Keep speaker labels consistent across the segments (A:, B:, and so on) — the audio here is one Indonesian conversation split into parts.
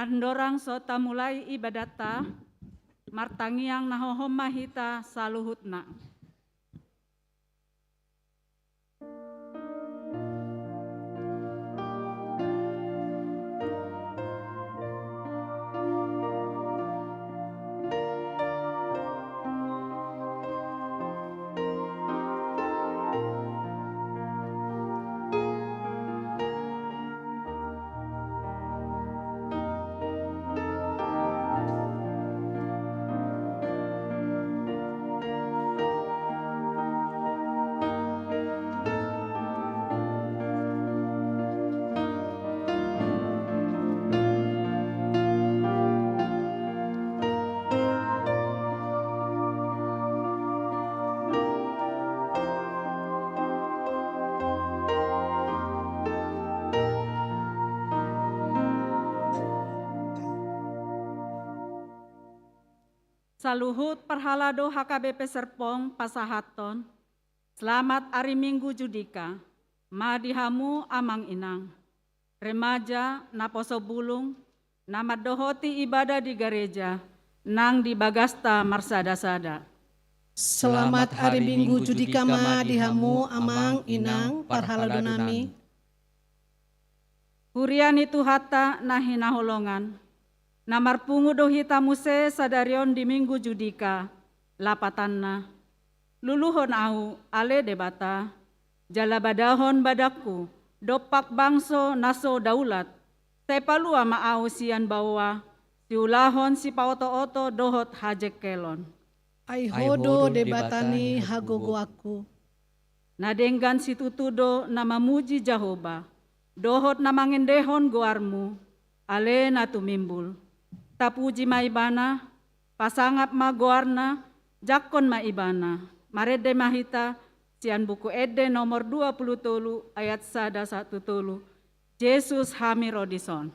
A: Andorang sota mulai ibadata, martangiang nahohoma hita saluhutna. Saluhut perhalado HKBP Serpong Pasahaton, selamat hari Minggu Judika, madihamu amang inang, remaja naposo bulung, nama dohoti ibadah di gereja, nang di Bagasta Marsada-sada.
B: Selamat hari Minggu Judika madihamu amang inang parhaladunami.
A: Hurian itu hata nahi naholongan, namar pungu dohita muse sadarion di Minggu Judika, lapatanna, luluhon au ale debata, jalabadahon badaku, dopak bangso naso daulat, sepalua maau sian bawa, siulahon si paoto-oto dohot hajek kelon.
B: Ai hodo debatani hagogo aku.
A: Nadenggan si tutudo nama muji Jahoba, dohot namangendehon goarmu, ale natumimbul. Tapuji maibana, pasangap magoarna, jakon maibana, marede mahita, sian buku ede nomor 20 ayat 1 Yesus Hami Rodison.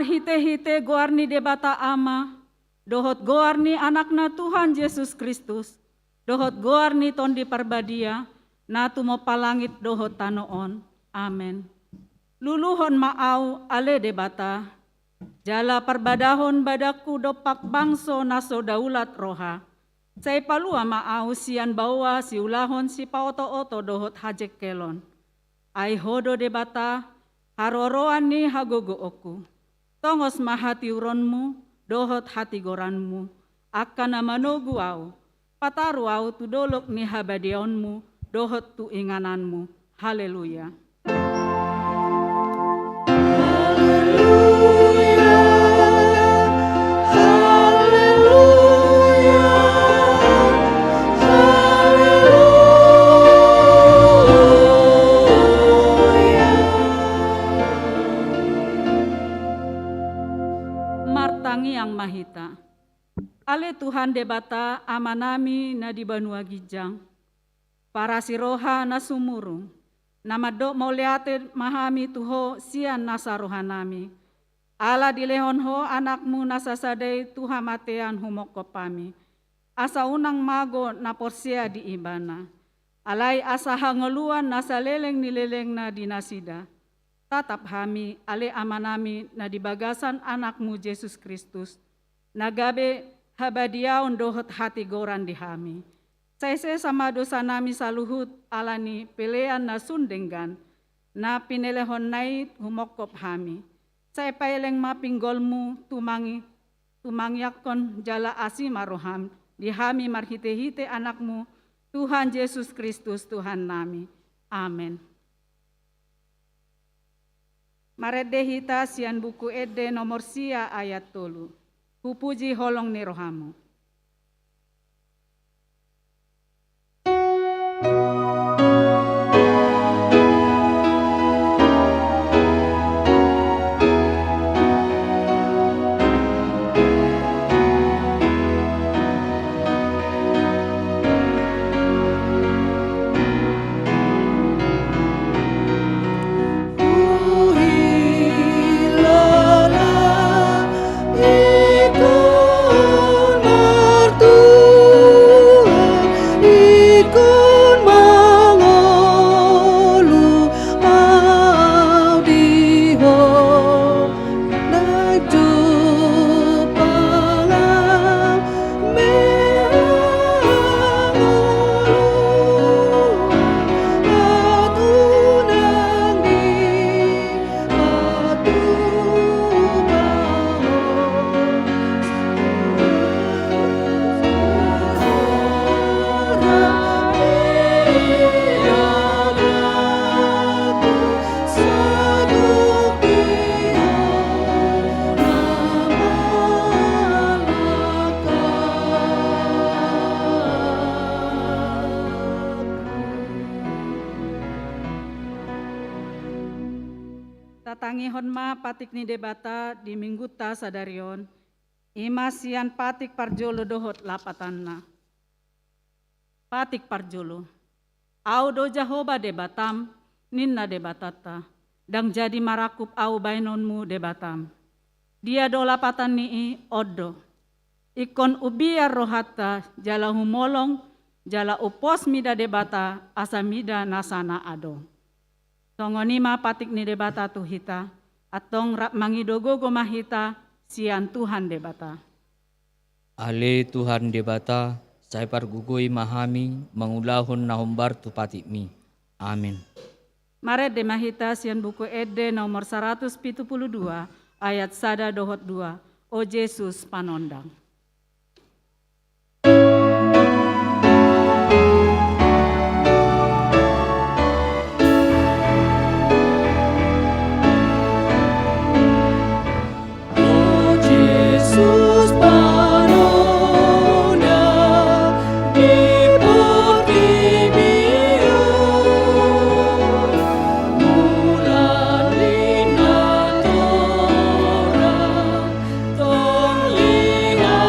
A: marhite-hite goarni debata ama, dohot goarni anakna Tuhan Yesus Kristus, dohot goarni tondi parbadia, na tumo palangit dohot tanoon. Amen. Luluhon maau ale debata, jala perbadahon badaku dopak bangso naso daulat roha. Say palua maau sian bawa si ulahon si paoto-oto dohot hajek kelon. Ai hodo debata, haroroan ni hagogo oku. Tongos mahati uronmu, dohot hati goranmu. Akan amanogu au, pataru au tu dolok ni habadionmu, dohot tu ingananmu. Haleluya. Martangi yang mahita. Ale Tuhan debata amanami na di Banua Gijang. Para siroha na sumurung. Namadok mauliate mahami tuho sian nasa rohanami. Ala dilehonho anakmu nasasadai tuha matean humokopami. Asa unang mago na porsia di ibana. Alai asa hangeluan nasa leleng nileleng na dinasida. Tatap hami ale amanami na dibagasan anakmu Yesus Kristus. Nagabe habadiaon dohot hati goran di hami. Saise sama dosa nami saluhut alani pelean na sundenggan. Na pinelehon nait humokop hami. Saya paeleng mapinggolmu tumangyakon jala asimaroham. Di hami marhite-hite anakmu Tuhan Yesus Kristus Tuhan nami. Amen. Marede hita sian buku ede nomor sia ayat 3. Hupuji holong ni rohamu. Tatangi honma patik ni debata di minggu ta sadarion. Ima sian patik parjolo dohot lapatanna. Patik parjolo. Au do Jahoba debatam, ninna debatata. Dang jadi marakup au bainonmu debatam. Dia do lapatan nii odo. Ikon ubiar rohata jala humolong, jala upos mida debata asa mida nasana ado. Tongonima patik ni debata tuhita, atong rap mangidogogo mahita sian Tuhan debata.
C: Ale Tuhan debata, saya pargugoi mahami, mangulahon nahumbar tu patikmi. Amin.
A: Mare de mahita sian buku ede nomor 172 ayat 1 dohot 2. O Yesus panondang.
C: Lihat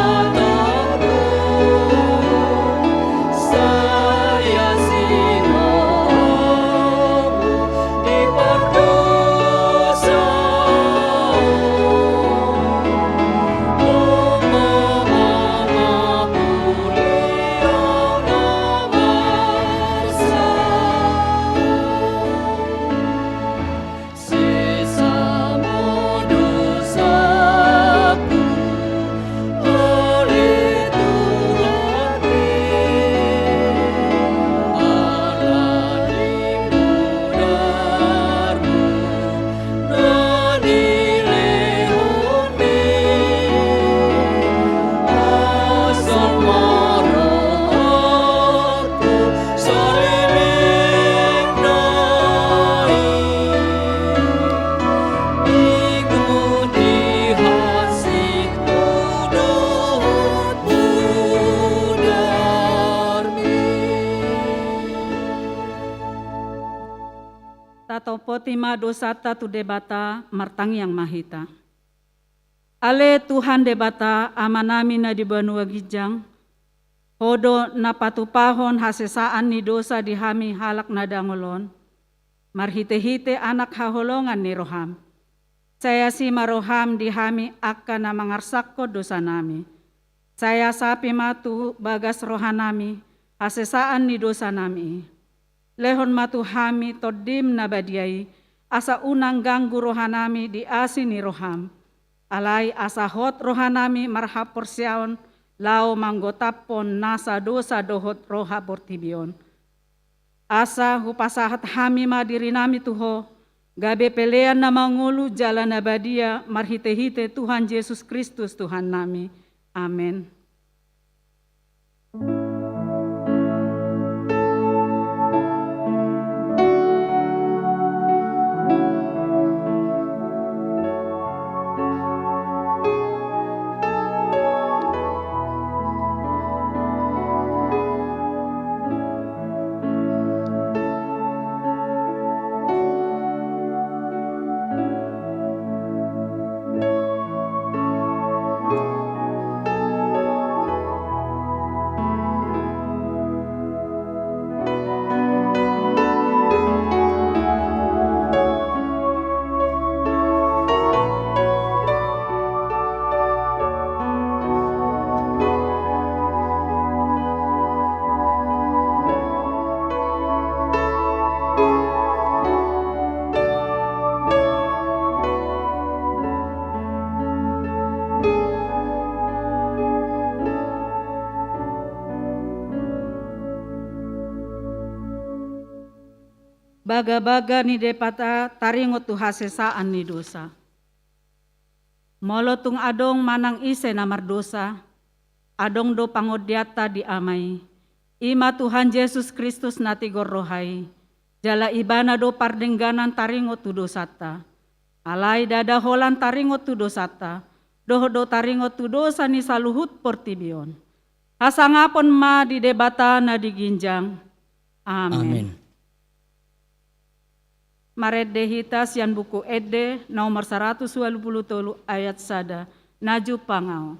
A: Tato potima dosata tu debata martang yang mahita. Ale Tuhan debata amanami na di banua gijang, hodo na patupahon hasesaan ni dosa di hami halak na dangolon, marhite-hite anak haholongan ni roham. Saya si maroham di hami akka na mangarsakko dosa nami. Saya sapi matu bagas rohanami, hasesaan ni dosa nami. Lehon matu hami todim na badiai, asa unang ganggu rohanami di asi ni roham. Alai asa hot rohanami marhapor siaon, lao manggotapon nasa dosa dohot roha portibion. Asa hupasahat hami madiri nami tuho, gabe pelean na mangulu jalan abadia marhite-hite Tuhan Yesus Kristus Tuhan nami. Amin. Baga-baga ni depata taringot tu hasesaan ni dosa. Molotung adong manang ise namar dosa, adong do pangodiata di amai. Ima Tuhan Yesus Kristus natigor rohai, jala ibana do pardengganan taringot tu dosata. Alai dada holan taringot tu dosata, doho do taringot tu dosa ni saluhut portibion. Hasangapon ma di debata na diginjang. Amin.
C: Amin.
A: Maret dehitas yan buku Ede nomor 123 ayat sada. Naju pangau.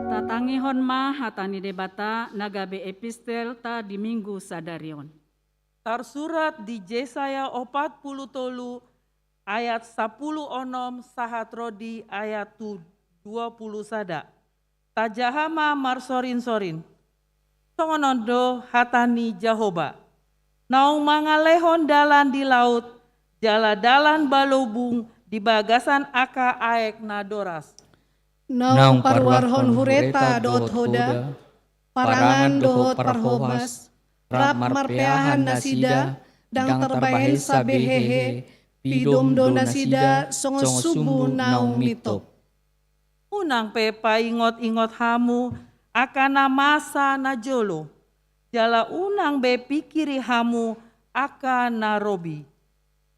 A: Tatangihon ma hatani debata nagabe epistel ta di minggu sadarion.
D: Tersurat di Yesaya 40 ayat 10 onom sahat rodi ayat 20 sada. Tajahama marsorin-sorin. Songonondo hatani Jahoba. Naung mangalehon dalan di laut, jala dalan balubung di bagasan aka aek nadoras.
B: Naung parwarhon hureta dot hoda, parangan dohot parhobas, rap marpeahan nasida, dang terbahen sabehehe, pidom do nasida, songo subu naung mitop.
D: Unang pepa ingot-ingot hamu, akana masa na jolo. Jala unang be pikiri hamu, akana robi.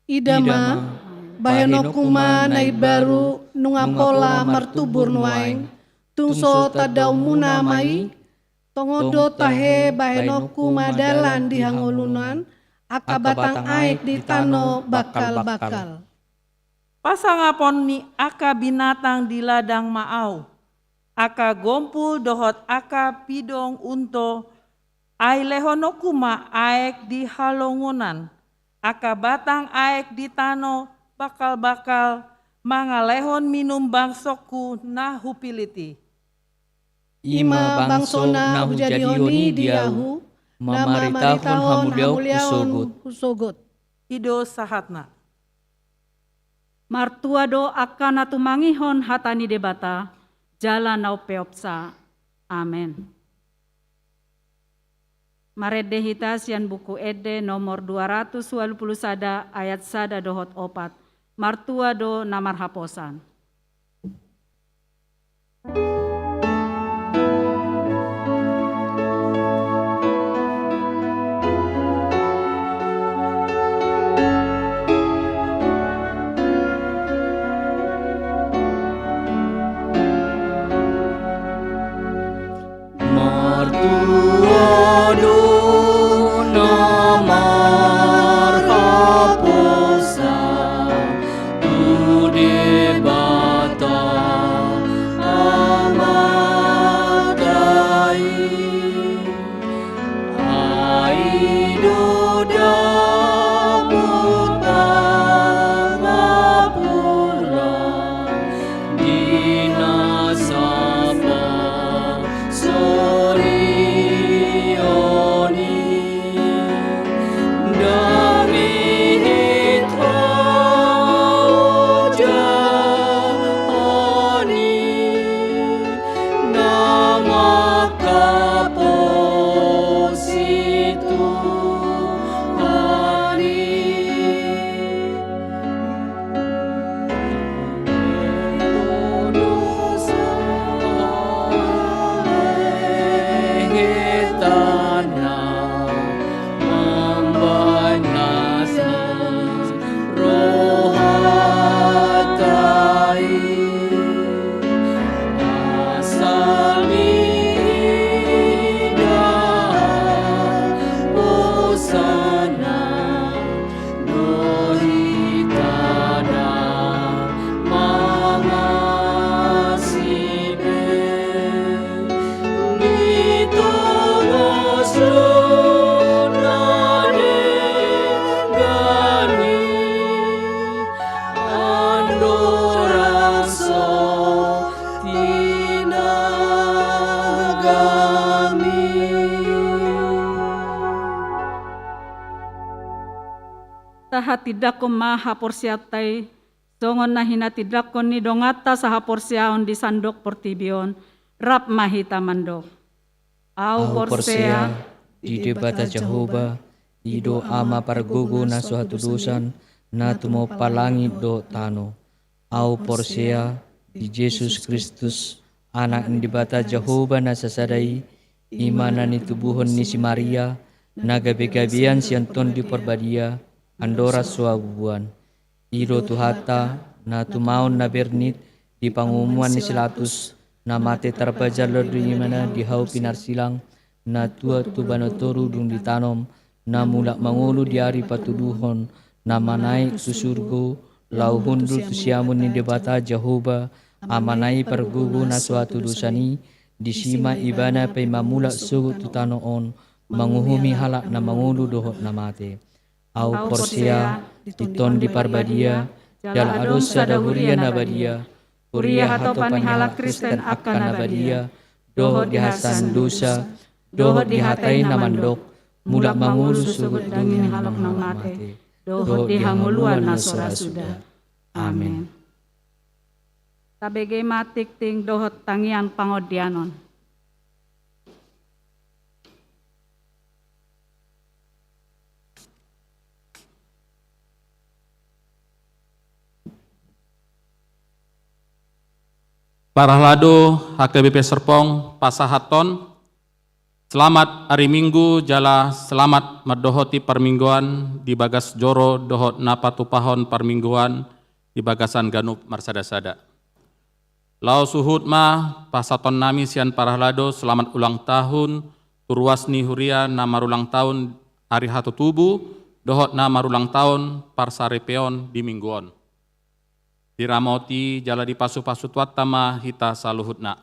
B: Idama, bahenokuma nai baru nungapola martubur nuaing, tungso tadaumuna mai, tongodo tahe bahenoku madalan di hangolunan, aka batang aik di tano bakal-bakal.
D: Pasangapon ni aka binatang di ladang maau, aka gompul dohot aka pidong unto, ai lehonokuma aek di halongunan, aka batang aek di tano bakal-bakal, mangalehon minum bangsokku na hupiliti.
B: Ima bangsona hujadioni diahu, nama maritahon hamuliaon kusogot.
D: Ido sahatna.
A: Martuado akan natumangihon hatani debata, jala nau peopsa. Amen. Marede hita sian buku ede nomor 221 ayat 1 dohot 4. Martuado namar haposan. Taha tidak ko mahaporsiatay, songon na hina tidak ko ni dongata sa haporsiaon di sandok portibion, rap mahita mandok. Au porsea,
C: di debata Jehovah, ido ama pargugu na suatu dosan, na tumo palangi do tano. Au porsea, di Yesus Kristus, anak di debata Jehovah na sasadai, imanan ni tubuhon ni si Maria, nagabi-gabian si Anton di Porbadia, andora suabuan. Ido tuhata, na tumaon na bernit, di pangumuan ni Silatus, na mate terpajar di mana di hau pinar silang, na tua tu banotoru dung ditanom, na mulak mangulu di hari patuduhon, na manai susurgo, lau hundul tu siamun ni debata Jehovah, amanai pergugu na suatu dosani, di sima ibana pe mamulak sugut tu tanoon, manguhumi halak na mangulu dohot na mate. Au porsia, diton di Parbadia, jal adus sadahuria nabadia, Kuria hato panihalak Kristen akan nabadia, dohot di hasan dosa, dohot di hatai namandok, mulak mangulu sugut dangin halok nang mate, dohot di hanguluan na sora sudah. Amin.
A: Tabege matik ting dohot tangian pangodianon.
E: Parahlado HKBP Serpong Pasahaton, selamat hari Minggu jala selamat merdohoti permingguan di bagas joro dohot napa tupahon permingguan di bagasan ganup marsada-sada. Lau suhut ma pasaton nami sian parahlado selamat ulang tahun turuas ni huria na marulang tahun hari hatu tubuh dohot na marulang tahun parsarepeon di mingguon. Diramoti jala di pasu-pasu tuatama hita saluhutna.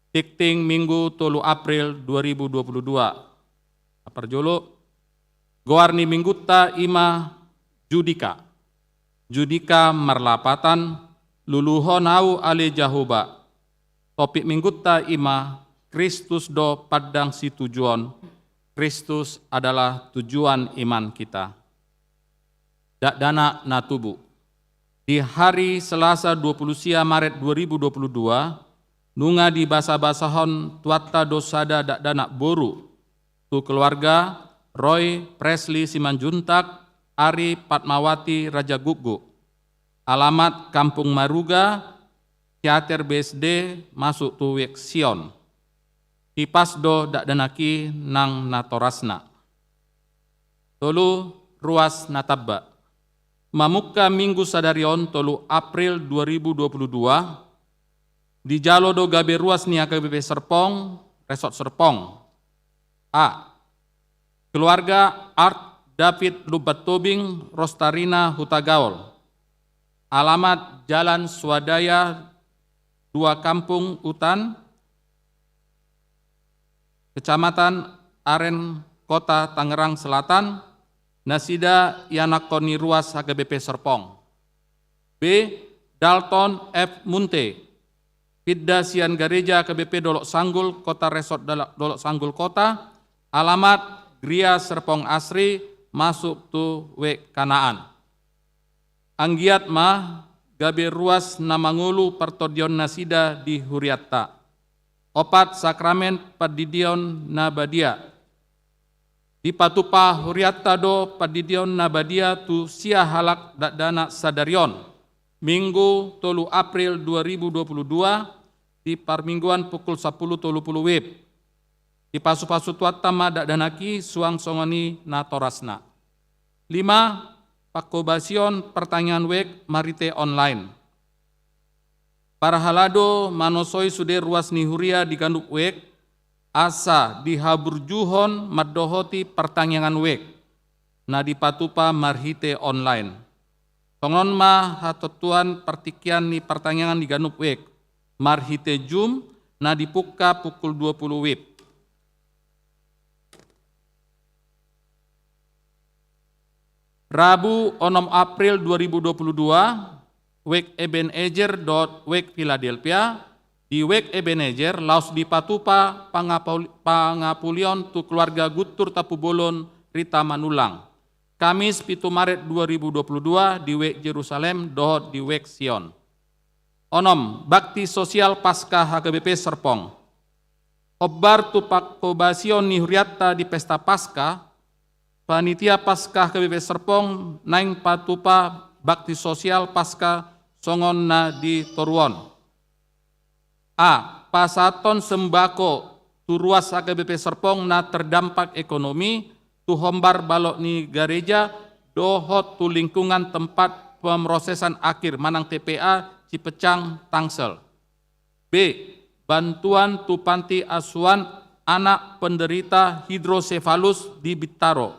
E: Tikting Minggu 3 April 2022. Aparjolo goarni minggutta ima judika. Judika marlapatan luluhon au ale jahoba. Topik minggutta ima Kristus do padang si tujuan. Kristus adalah tujuan iman kita. Dakdana na tubuh. Di hari Selasa 20 Maret 2022, nunga di basa-basahon tuata dosada dakdana boru. Tu keluarga Roy Presley Simanjuntak, Ari Patmawati Raja Gugu. Alamat Kampung Maruga, Teater BSD masuk tu Wek Sion. Ipasdo dakdanaki nang natorasna. Tolu ruas natabba. Mamuka Minggu Sadarion 3 April 2022 di Jalodo gabe ruas ni AKBP Serpong, Resort Serpong. A. Keluarga Art David Lubat Tobing Rostarina Hutagaol. Alamat Jalan Swadaya 2 Kampung Utan, Kecamatan Aren, Kota Tangerang Selatan, Nasida Yanakoni Ruas HKBP Serpong. B. Dalton F. Munte, Pidda Sian Gareja HKBP Dolok Sanggul, Kota Resort Dolok Sanggul Kota, alamat Gria Serpong Asri, masuk tu Wek Kanaan. Anggiat ma gabe ruas Namangulu Pertodion Nasida di Huriatta. Opat Sakramen Padidion Nabadia. Di Patupa Huriatta do Padidion Nabadia tu sia halak dakdana sadarion. Minggu 3 April 2022 di Parmingguan pukul 10.30 WIB. Di pasu-pasu tuatama dakdanaki suang songoni natorasna. 5. Pakobasion pertanyaan wek marite online. Para halado manosoi sude ruas nihuria di ganduk wek, asa dihaburjuhon madohoti pertanyaan wek, na dipatupa marhite online. Tongon ma hatotuan pertikian ni pertanyaan di ganduk wek, marhite jum na dipuka pukul 20 WIB. Rabu 6 April 2022, Wek Ebenezer Wek Philadelphia, di Wek Ebenezer laos di Patupa pangapulion tu keluarga Gutur Tapubolon Rita Manulang. Kamis 7 Maret 2022 di Wek Jerusalem dohot di Wek Sion. Onom bakti sosial pasca HKBP Serpong. Obbar tu pakobasion ni Huriatta di pesta pasca. Panitia Pasca HKBP Serpong naing patupa bakti sosial pasca songon na di Toruon. A. Pasaton sembako tu ruas HKBP Serpong na terdampak ekonomi tu hombar balok ni gereja dohot tu lingkungan tempat pemrosesan akhir manang TPA Cipecang Tangsel. B. Bantuan tu panti asuhan anak penderita hidrosefalus di Bitaro.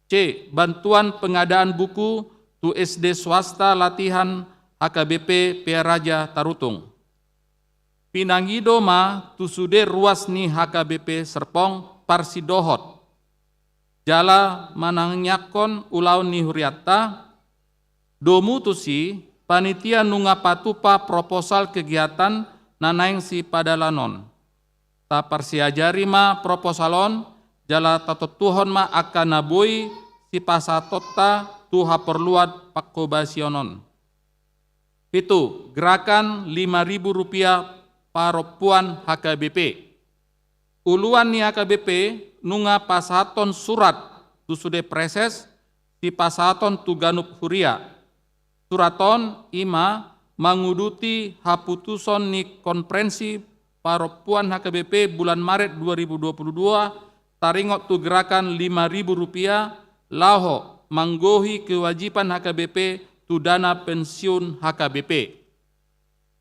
E: C. Bantuan pengadaan buku tu SD swasta latihan HKBP Piaraja Tarutung. Pinangido ma tu sude ruas ni HKBP Serpong Parsidohot. Jala manangyakon ulaun ni Huriatta. Domu tusi panitia nunga patupa proposal kegiatan nanaing si padalanon. Ta parsiajari ma proposalon jala tatotuhon ma akan nabui si pasatota tuha perluat pakobasionon. Itu gerakan Rp5.000 paropuan HKBP. Uluan ni HKBP nunga pasaton surat tu sude preses si pasaton tu ganup huria. Suraton ima menguduti haputuson ni konferensi paropuan HKBP bulan Maret 2022 taringot tu gerakan Rp5.000 laho manggohi kewajiban HKBP tu dana pensiun HKBP.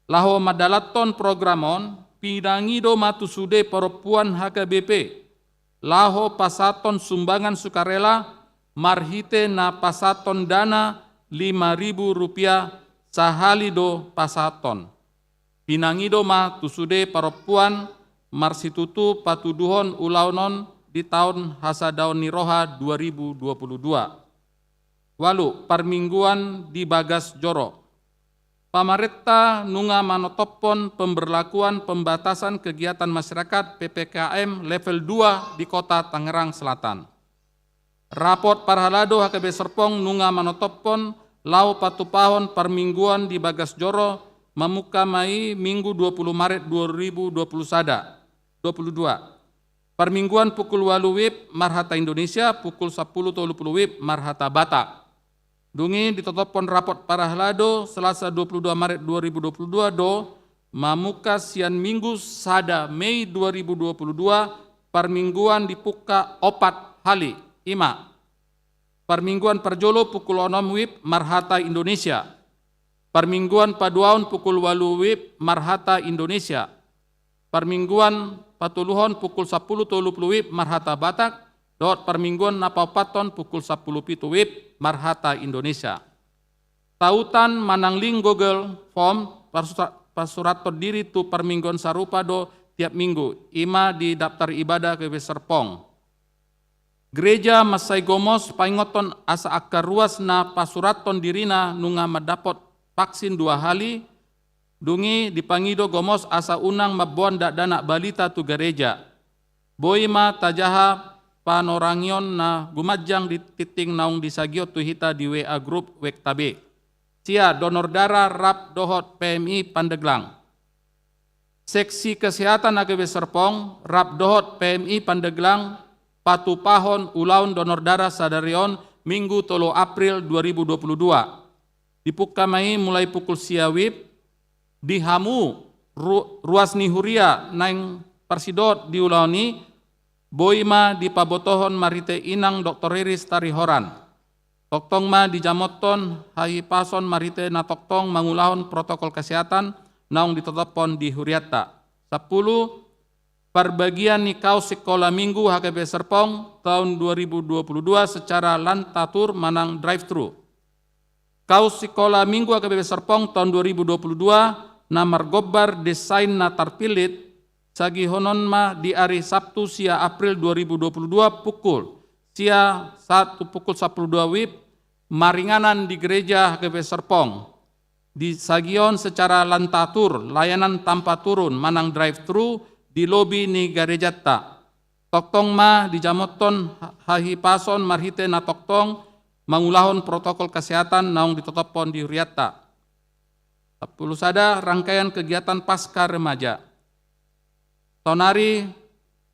E: laho madalaton programon pinangido matusude perempuan HKBP, laho pasaton sumbangan sukarela marhite na pasaton dana Rp5.000 sahalido pasaton. Pinangido ma tusude perempuan marsitutu patuduhon ulaunon di tahun hasadaun niroha 2022. Walu permingguan di Bagas Joro. Pamaretta nunga manotopon pemberlakuan pembatasan kegiatan masyarakat PPKM level 2 di Kota Tangerang Selatan. Raport Parhalado HKB Serpong nunga manotopon lau patupahon permingguan di Bagas Joro memuka mai Minggu 20 Maret 2022. Permingguan pukul 8 WIB Marhata Indonesia, pukul 10.30 WIB Marhata Batak. Dungi ditotopon raport Parhalado Selasa 22 Maret 2022 do mamuka sian Minggu sada Mei 2022 permingguan dipuka opat hali ima. Permingguan perjolo pukul 6 WIB Marhata Indonesia. Permingguan paduaun pukul 8 WIB Marhata Indonesia. Permingguan patuluhon pukul 10.30 WIB Marhata Batak. Dot permingguan napaupaton pukul 10.07 WIB Marhata Indonesia. Tautan manangling Google Form pasurato diri tu permingguan sarupa do tiap minggu. Ima di daftar ibadah ke Serpong. Gereja Masai Gomos paingoton asa akar ruas na pasuraton dirina nunga madapot vaksin 2 hali. Dungi dipangido Gomos asa unang mabuan dana balita tu gereja. Boima tajaha panorangion na gumajang di titing naung disagio tu hita di WA Group Wektabe. Sia donor darah rap dohot PMI Pandeglang. Seksi Kesehatan AGB Serpong rap dohot PMI Pandeglang patupahon ulaun donor darah sadarion Minggu 3 April 2022. Dipukamai mulai pukul siawib di Hamu ruas nihuria naing persidot di ulauni Boima di pabotohon marite inang Dr. Riris Tarihoran. Toktong ma di jamoton hai pason marite na toktong mangulahon protokol kesehatan naung ditetapon di Huriata. 10. Perbagian nikau sekolah minggu HKB Serpong tahun 2022 secara lantatur manang drive-thru. Kau sekolah minggu HKB Serpong tahun 2022 namar gobar desain na tarpilit sagi honon ma di hari Sabtu sia April 2022 pukul sia 1 pukul 12 WIB maringanan di gereja HKB Serpong. Di sagion secara lantatur layanan tanpa turun manang drive-thru di lobi ni garejata. Toktong ma di jamoton hahi pason marhite na toktong mangulahon protokol kesehatan naung ditotopon di Huriata. 10 sada rangkaian kegiatan pasca remaja. Tonari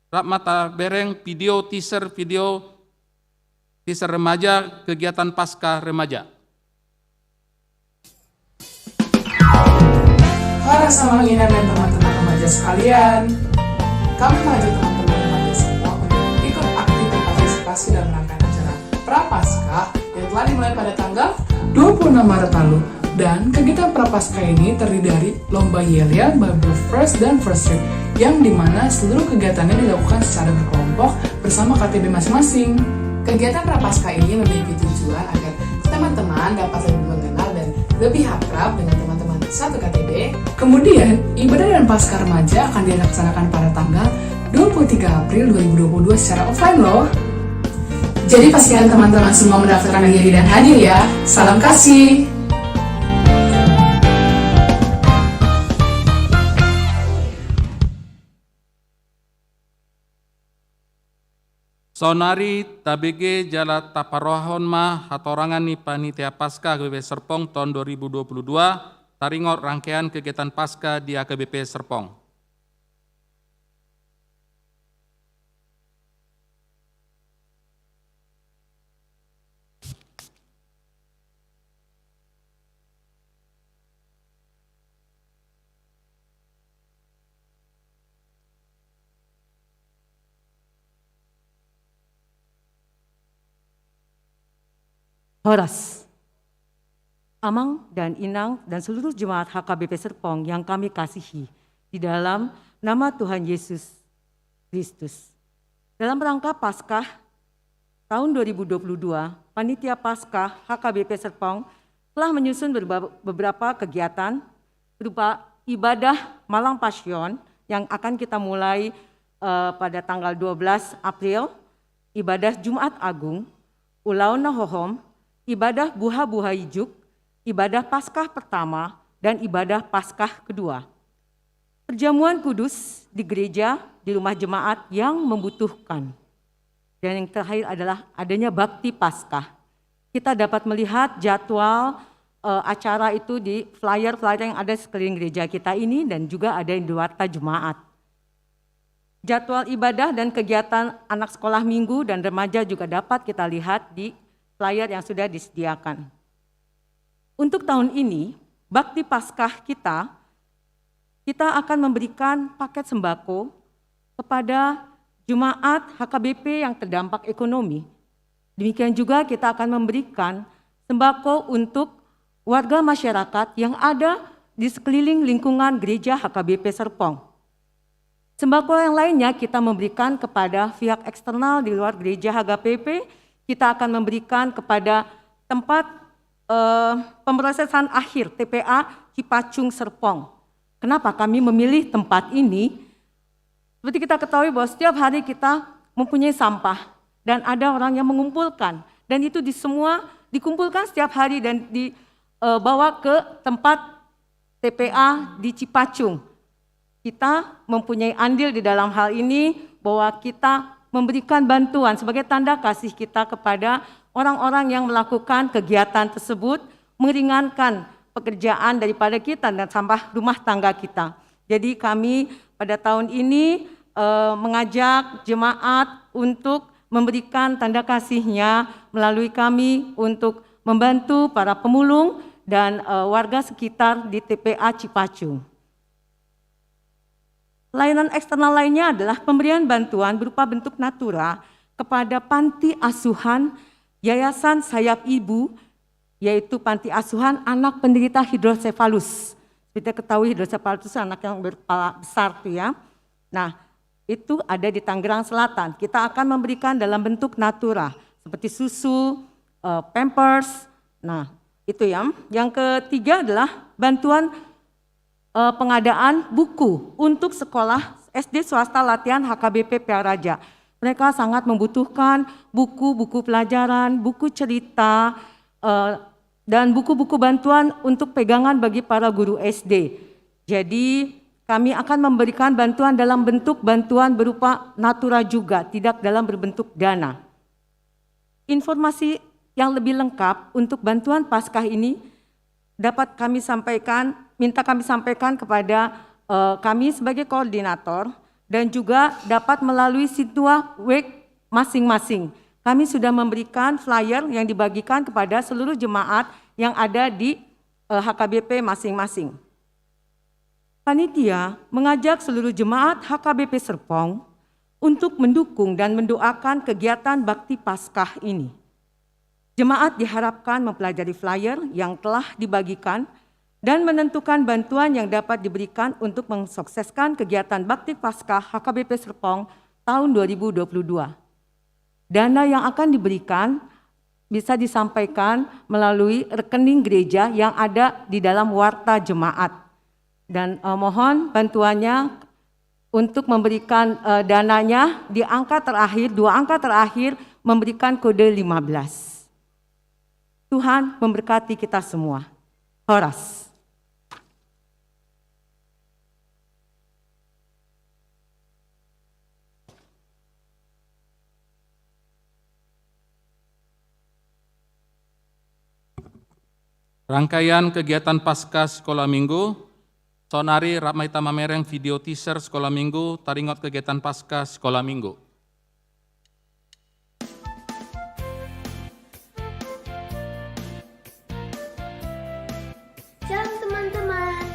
E: Rapmata Bereng video teaser remaja kegiatan pasca remaja.
F: Para samanginan dan teman-teman remaja sekalian, kami mengajak teman-teman remaja semua untuk ikut aktif berpartisipasi dalam rangkaian acara Prapaskah yang telah dimulai pada tanggal 26 Maret lalu. Dan kegiatan Prapaskah ini terdiri dari lomba yel-yel, Bible First dan First Read, yang dimana seluruh kegiatannya dilakukan secara berkelompok bersama KTB masing-masing. Kegiatan Prapaskah ini memiliki tujuan agar teman-teman dapat lebih mengenal dan lebih akrab dengan teman-teman satu KTB. Kemudian, ibadah dan Paskah Remaja akan dilaksanakan pada tanggal 23 April 2022 secara offline loh. Jadi pastikan teman-teman semua mendaftarkan diri dan hadir ya. Salam kasih.
E: Sonari tabege jala taparohon ma hatorangan ni panitia Paskah AKBP Serpong tahun 2022 taringot rangkaian kegiatan Paskah di AKBP Serpong.
D: Horas.
G: Amang dan Inang dan seluruh jemaat HKBP Serpong yang kami kasihi di dalam nama Tuhan Yesus Kristus. Dalam rangka Paskah tahun 2022, Panitia Paskah HKBP Serpong telah menyusun beberapa kegiatan berupa ibadah Malang Passion yang akan kita mulai pada tanggal 12 April, ibadah Jumat Agung, Ulauna Hohom, ibadah Buha-Buha Ijuk, ibadah Paskah pertama, dan ibadah Paskah kedua. Perjamuan kudus di gereja, di rumah jemaat yang membutuhkan. Dan yang terakhir adalah adanya bakti Paskah. Kita dapat melihat jadwal acara itu di flyer-flyer yang ada sekeliling gereja kita ini dan juga ada di warta jemaat. Jadwal ibadah dan kegiatan anak sekolah minggu dan remaja juga dapat kita lihat di flyer yang sudah disediakan. Untuk tahun ini, bakti Paskah kita akan memberikan paket sembako kepada jemaat HKBP yang terdampak ekonomi. Demikian juga kita akan memberikan sembako untuk warga masyarakat yang ada di sekeliling lingkungan gereja HKBP Serpong. Sembako yang lainnya kita memberikan kepada pihak eksternal di luar gereja HKBP, kita akan memberikan kepada tempat pemrosesan akhir TPA Cipacung Serpong. Kenapa kami memilih tempat ini? Seperti kita ketahui bahwa setiap hari kita mempunyai sampah dan ada orang yang mengumpulkan dan itu semua dikumpulkan setiap hari dan dibawa ke tempat TPA di Cipacung. Kita mempunyai andil di dalam hal ini bahwa kita memberikan bantuan sebagai tanda kasih kita kepada orang-orang yang melakukan kegiatan tersebut, meringankan pekerjaan daripada kita dan sampah rumah tangga kita. Jadi kami pada tahun ini mengajak jemaat untuk memberikan tanda kasihnya melalui kami untuk membantu para pemulung dan warga sekitar di TPA Cipacung. Layanan eksternal lainnya adalah pemberian bantuan berupa bentuk natura kepada panti asuhan Yayasan Sayap Ibu, yaitu panti asuhan anak penderita hidrosefalus. Kita ketahui hidrosefalus itu anak yang berkepala besar tuh ya. Nah, itu ada di Tangerang Selatan. Kita akan memberikan dalam bentuk natura seperti susu, pampers. Nah, itu ya. Yang ketiga adalah bantuan pengadaan buku untuk sekolah SD swasta latihan HKBP Piaraja. Mereka sangat membutuhkan buku-buku pelajaran, buku cerita, dan buku-buku bantuan untuk pegangan bagi para guru SD. Jadi kami akan memberikan bantuan dalam bentuk bantuan berupa natura juga, tidak dalam berbentuk dana. Informasi yang lebih lengkap untuk bantuan Paskah ini dapat kami sampaikan, minta kami sampaikan kepada kami sebagai koordinator dan juga dapat melalui Situa Wek masing-masing. Kami sudah memberikan flyer yang dibagikan kepada seluruh jemaat yang ada di HKBP masing-masing. Panitia mengajak seluruh jemaat HKBP Serpong untuk mendukung dan mendoakan kegiatan Bakti Paskah ini. Jemaat diharapkan mempelajari flyer yang telah dibagikan dan menentukan bantuan yang dapat diberikan untuk mensukseskan kegiatan Bakti Paskah HKBP Serpong tahun 2022. Dana yang akan diberikan bisa disampaikan melalui rekening gereja yang ada di dalam warta jemaat. Dan mohon bantuannya untuk memberikan dananya di angka terakhir, 2 angka terakhir memberikan kode 15. Tuhan memberkati kita semua. Horas.
E: Rangkaian kegiatan Paskah Sekolah Minggu, sonari Ratmaita Mamereng video teaser Sekolah Minggu, taringot kegiatan Paskah Sekolah Minggu.
H: Shalom teman-teman,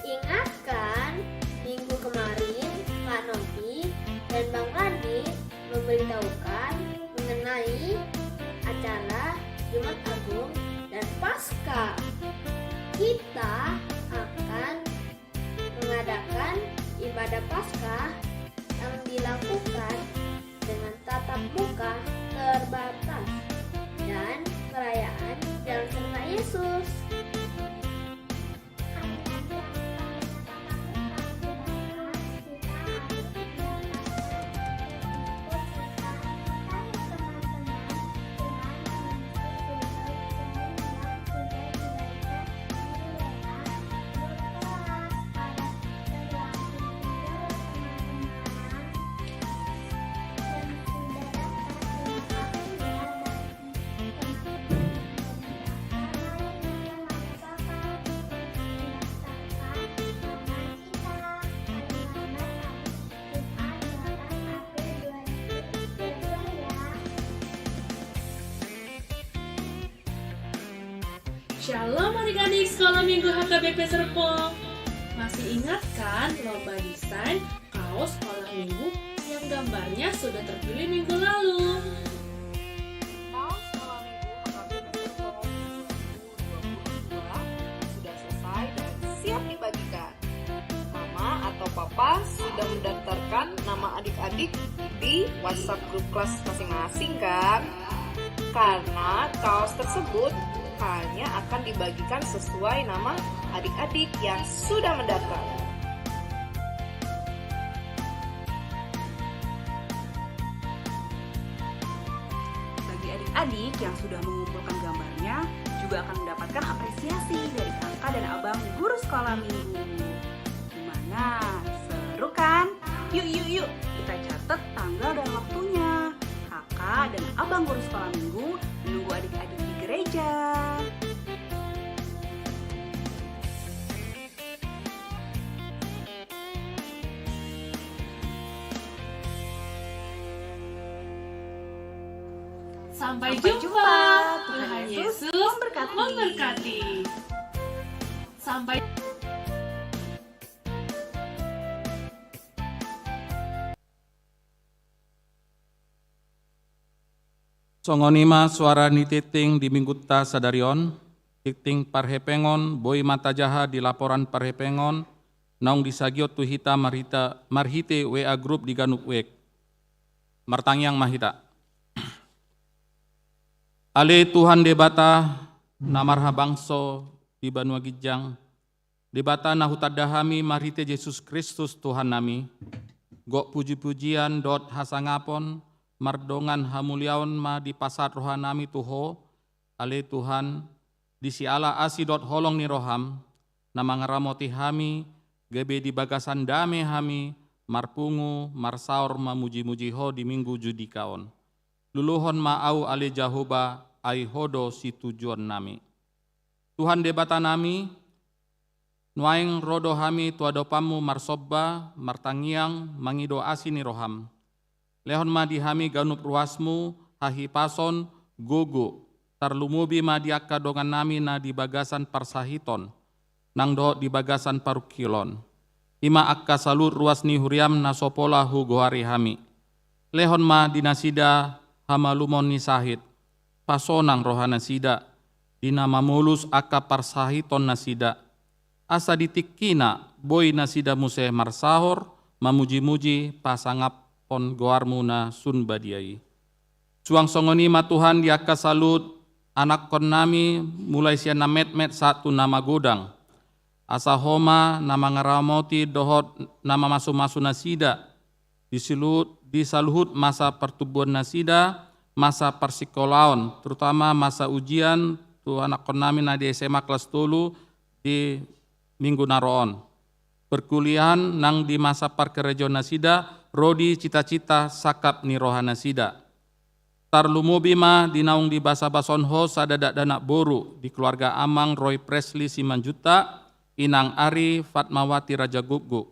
H: ingat kan minggu kemarin Kak Novi dan Bang Radit memberitahukan mengenai acara Jumat Agung dan Paskah. kita akan mengadakan ibadah Paskah yang dilakukan dengan tatap muka terbatas dan perayaan Jalan Serta Yesus.
I: Shalom adik-adik sekolah minggu HKBP Serpong. Masih ingat kan lomba desain kaos sekolah minggu yang gambarnya sudah terpilih minggu lalu?
J: Kaos sekolah minggu HKBP Serpong 2022 sudah selesai dan siap dibagikan. Mama atau papa sudah mendaftarkan nama adik-adik di WhatsApp grup kelas masing-masing kan? Karena kaos tersebut hanya akan dibagikan sesuai nama adik-adik yang sudah mendaftar.
K: Bagi adik-adik yang sudah mengumpulkan gambarnya juga akan mendapatkan apresiasi dari kakak dan abang guru sekolah minggu. Gimana? Seru kan? Yuk, kita catat tanggal dan waktunya. Kakak dan abang guru sekolah minggu menunggu adik-adik di gereja.
I: Sampai jumpa. Tuhan Yesus memberkati. Sampai
E: Songonima suara nititing di mingguta sadarion, titing parhepengon, boy mata jaha di laporan parhepengon, naung disagiot tuhita marhite WA group di ganuk wek. Martangyang mahita. Ale Tuhan debata namarha bangso di Banua Gijang, debata nahutadahami marhite Yesus Kristus Tuhan nami, gok puji-pujian dot hasangapon, mardongan hamuliaon ma di pasar rohanami tuho, ale Tuhan, disi ala asidot holong ni roham, nama ngaramoti hami, gebe di bagasan dame hami, marpungu, marsaur mamuji-muji ho di minggu judikaon. Luluhon ma'au ale Jahoba, ai hodo si tujuan nami. Tuhan debata nami, nuaing rodo hami tuadopamu marsobba, martangiang, mangido asini roham. Lehon ma di hami ganup ruasmu, hahi pason, gogo, tarlumubi ma diaka dongan nami na di bagasan parsahiton, nang do di bagasan parukilon. Ima akka salut ruas ni huriam na sopola hu gohari hami. Lehon ma dinasida hamalumon ni sahit, pasonang rohana sida, dina mamulus akka parsahiton nasida. Asa ditikina, boy nasida muse marsahor, mamuji-muji pasangap pon goarmu na sun badiai. Suang songoni ma Tuhan diaka salut anak kon nami mulai sia na met-met satu nama godang. Asa homa nama ngaramoti dohot nama masu-masu nasida. Disaluhut masa pertumbuhan nasida, masa persikolaon, terutama masa ujian tu anak kon nami na di SMA kelas 3 di minggu naroon. Perkuliahan nang di masa parkerejo nasida, rodi cita-cita sakap ni rohana sida. Tarlumubi ma dinaung di basa-bason ho sadadak dana boru di keluarga Amang Roy Presley Simanjuta, Inang Ari Fatmawati Raja Guggu.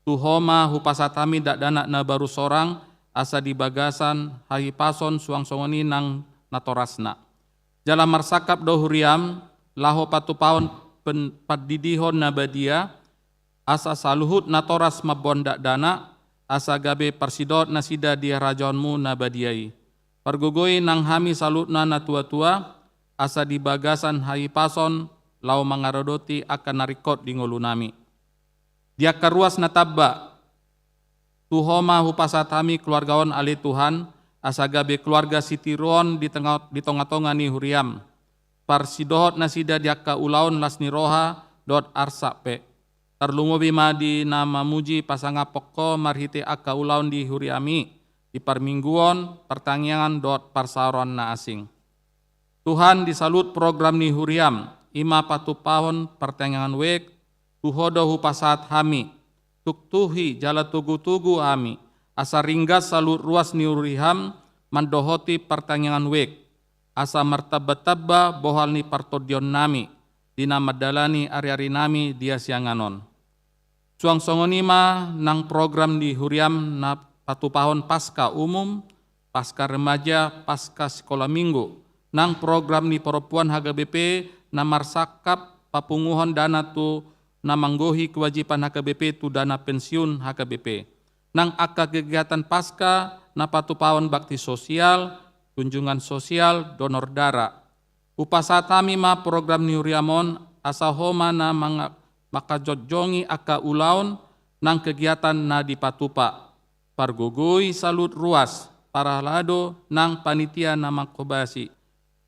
E: Tuhoma hupasatami dak dana na baru sorang asa di bagasan hahi pason suang songoni nang natorasna. Jala marsakap dohuriam laho patupaon padidihon nabadia asa saluhut natoras mabondak dana asa gabe persidot nasida dia rajonmu nabadiai. Pergogoi nang hami salutna na tua-tua asa di bagasan hayi pason lau mangarodoti akan narikot di ngolu nami. Dia karuas natabba, tuhoma hupasat kami keluargaon ali Tuhan, asagabe keluarga sitiron di tengah-tengah ni huriam. Parsidohot nasida diaka ulaon lasni roha dot arsape. Terlungo bima di nama muji pasanga pokko marhite aka ulaon di huriami. Di parmingguon pertanyaan dot parsaron na asing. Tuhan disalut program ni huriam. Ima patupahon pertanyaan wek. Tuhodo hupasat hami. Tuktuhi jala tugu-tugu ami. Asa ringgas salut ruas ni huriham. Mandohoti pertanyaan wek. Asa martabba-tabba bohal ni partodion nami, dina madalani ari-ari nami dia sianganon. Suang songonima nang program di huriam na patupahon pasca umum, pasca remaja, pasca sekolah minggu, nang program ni perempuan HKBP na marsakap papunguhon dana tu na manggohi kewajiban HKBP tu dana pensiun HKBP. Nang aka kegiatan pasca na patupahon bakti sosial, kunjungan sosial, donor darah. Upasatami ma program ni huriamon asahoma na makajotjongi aka ulaon nang kegiatan na dipatupa. Pargugui salut ruas, paralado nang panitia na makobasi.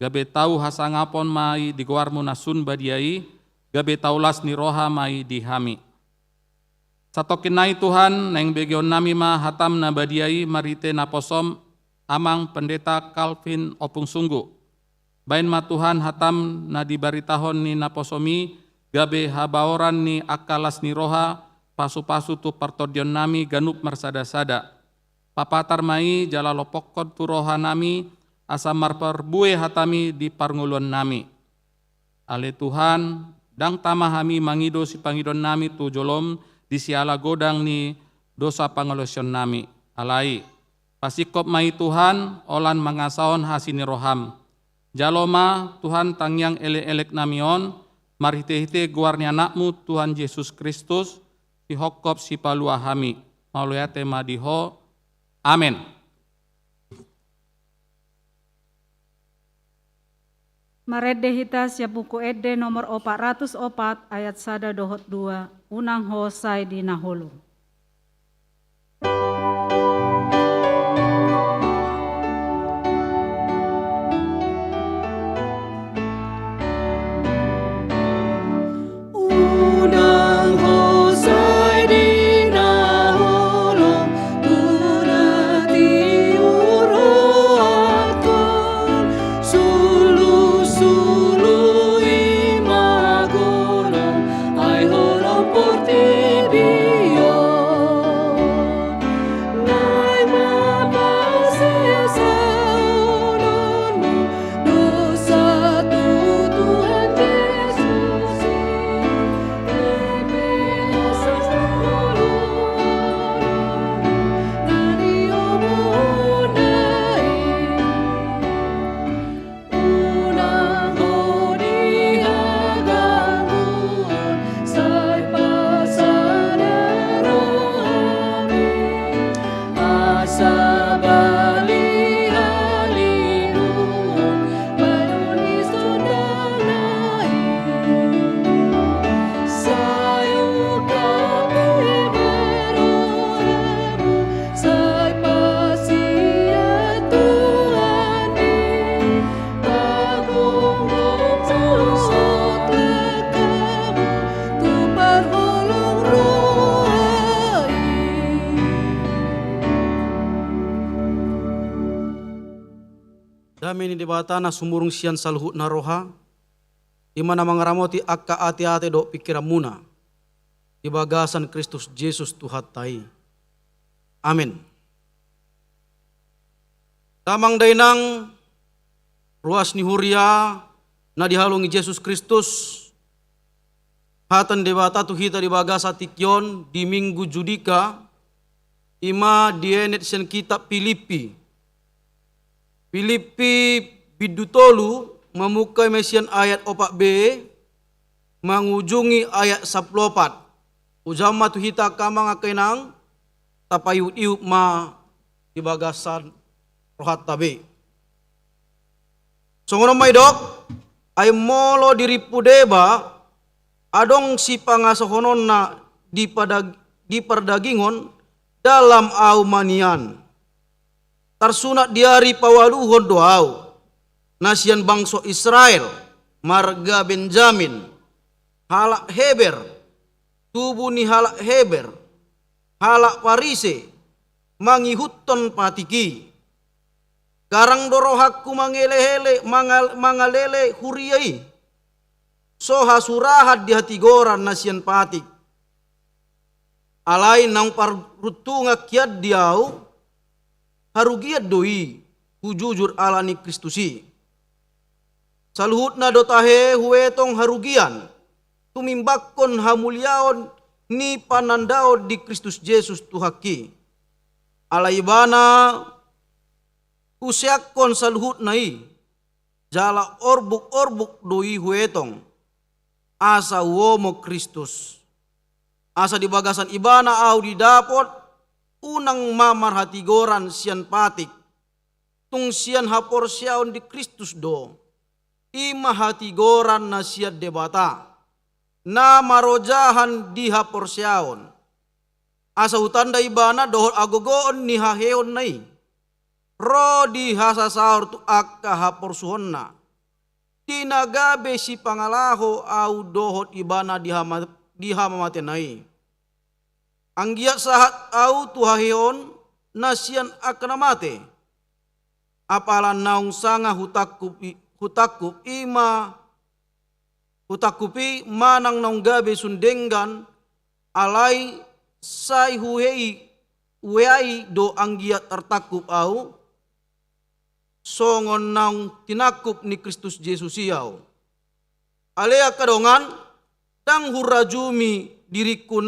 E: Gabe tau hasangapon mai digoarmu nasun badiai, gabe taulas ni roha mai dihami. Satokinai Tuhan neng begion nami ma hatam na badiai marite na posom amang pendeta Calvin Opung Sunggu. Bain ma Tuhan hatam na dibaritahon ni naposomi, gabe habaoran ni akalas ni roha, pasu-pasu tu partodion nami ganup marsada-sada. Papatar mai jala lopokon tu roha nami, asa marperbue hatami di parngulon nami. Ale Tuhan, dang tamahami mangido si pangidon nami tu jolom, di siala godang ni dosa pangelosion nami. Alai. Pasikop mai Tuhan, olan mangasaon hasini roham. Jaloma Tuhan tangyang elek-elek namion, marhite-hite guarnya anakmu Tuhan Yesus Kristus, si hokop si paluahami. Mauluyate madiho. Amin.
A: Marede hita sia buku ede nomor 404 ayat 1 dohot 2, unang hosai di nahulu.
L: Damini di batana sumurung sian salhut na roha, di mana mangaramoti akka ati-ati do pikiran muna, di bagasan Kristus Yesus Tuhan tai. Amin. Tamang dainang ruas ni huria na dihalungi Yesus Kristus, hatan debata tu hita di bagasa tikyon di minggu judika, ima dienet sen kitab Filipi bidutolu memukai mesian ayat 4b mengujungi ayat 14. Ujama tu hita kamang akenang tapayut iup ma di bagasan rohat tabe. Songono may dok Ay molo diri pudeba adong si pangasohonon na di perdagingon dalam au manian. Tarsunat diari pawaluhon doau. Nasian bangso Israel, marga Benjamin, halak Heber, tubuh ni halak Heber, halak Parise, mangihuton patiki. Karang dorohakku mangalele huriyai. Soha surahat di hati goran nasian patik. Alai nang parutunga kiat diau, harugiat doi, hujujur alani Kristusi. Saluhutna dotahe huetong harugian, tumimbakon hamuliaon ni panandaon di Kristus Yesus Tuhaki. Alaibana usiakon saluhut nai, jala orbuk doi huetong, asa womo Kristus. Asa di bagasan ibana au didapot, unang mamar hati goran sian patik, tung sian hapor siaon di Kristus do, ima hati goran na siat debata, na marojahan di hapor siaon. Asa hutanda ibana dohor agogoon ni haheon nai, ro di hasasaur tu akka hapor suhonna, tinagabe si pangalaho au dohot ibana di hamamatenai. Anggiat sahat au tuhaheon nasian aknamate. Apalan naung sanga hutakupi manang naung gabe sundenggan alai sai huei do anggiat tertakup au songon naung tinakup ni Kristus Yesus iau. Alea kadongan dang hurajumi diriku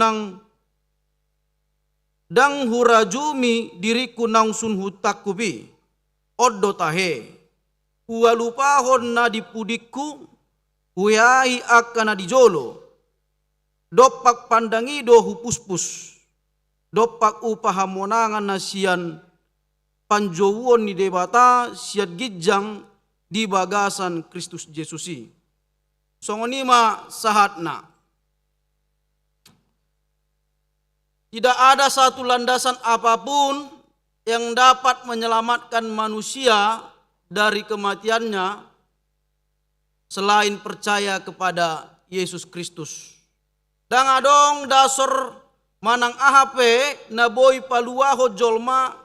L: nang sun hutakupi oddo tahe ualupahon na dipudikku huyai akana dijolo dopak pandangi do hupuspus dopak upahamonangan na sian panjowon ni debata siat gijang di bagasan Kristus Yesusi. Songonima sahatna. Tidak ada satu landasan apapun yang dapat menyelamatkan manusia dari kematiannya selain percaya kepada Yesus Kristus. Dang adong dasar manang ahape na boy paluaho jolma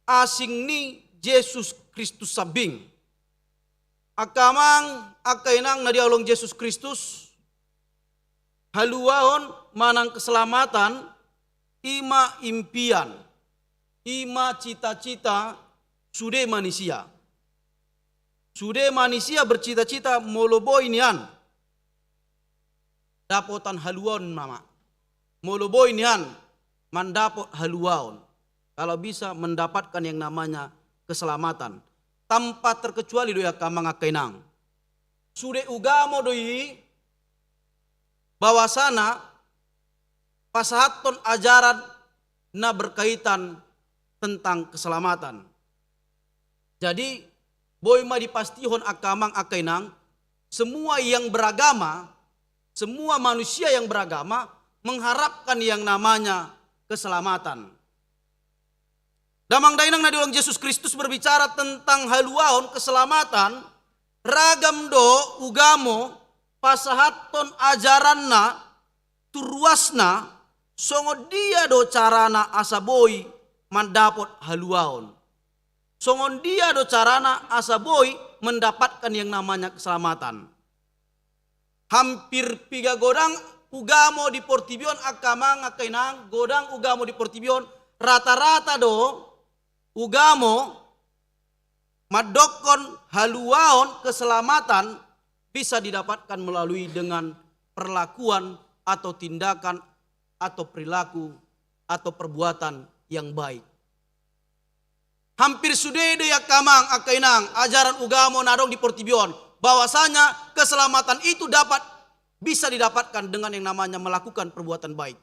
L: asing ni Yesus Kristus sabing. Akamang akainang na dialong Yesus Kristus haluahon manang keselamatan ima impian, ima cita-cita sude manusia. Sude manusia bercita-cita moloboi nian. Dapotan haluan mama. Moloboi nian mandapot haluaon. Kalau bisa mendapatkan yang namanya keselamatan. Tanpa terkecuali doya kamang akainang. Sude ugamo doi bawasana pasahaton ajaran na berkaitan tentang keselamatan. Jadi boy ma dipastihon akamang akainang semua yang beragama, semua manusia yang beragama mengharapkan yang namanya keselamatan. Damang dainang na diulang Yesus Kristus berbicara tentang haluaon keselamatan, ragam do ugamo pasahaton ajaranna turuasna songo dia do carana asaboy mendapot haluaon. Songon dia do carana asaboy mendapatkan yang namanya keselamatan. Hampir piga godang ugamo di Portibion akamang akainang godang ugamo di Portibion rata-rata do ugamo madokon haluaon keselamatan bisa didapatkan melalui dengan perlakuan atau tindakan atau perilaku atau perbuatan yang baik. Hampir sudede ya kamang akainang ajaran ugamo nadong di Portibion bahwasanya keselamatan itu bisa didapatkan dengan yang namanya melakukan perbuatan baik.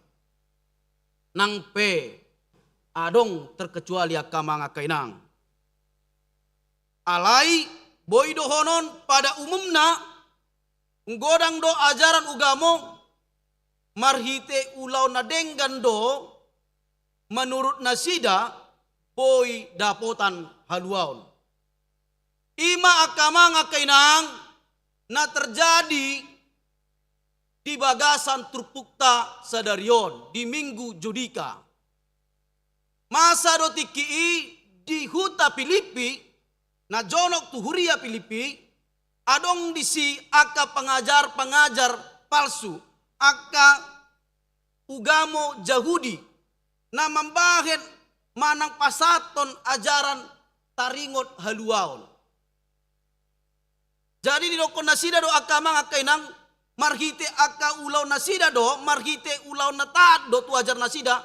L: Nang pe adong terkecuali ya kamang akainang. Alai boy dohonon pada umumna nggodang do ajaran ugamo marhite ulau na denggan do menurut nasida boy dapotan haluaon. Ima akama ngakainang na terjadi di bagasan Trupukta Sadarion di Minggu Judika. Masa do tiki di huta Filipi na jonok tuhuria Filipi adong disi aka pengajar palsu aka ugamo Yahudi na membahen manang pasaton ajaran taringot haluaon. Jadi di dokon nasida do aka mga kainang marhite aka ulaw nasida do marhite ulaw na taat do tu ajar nasida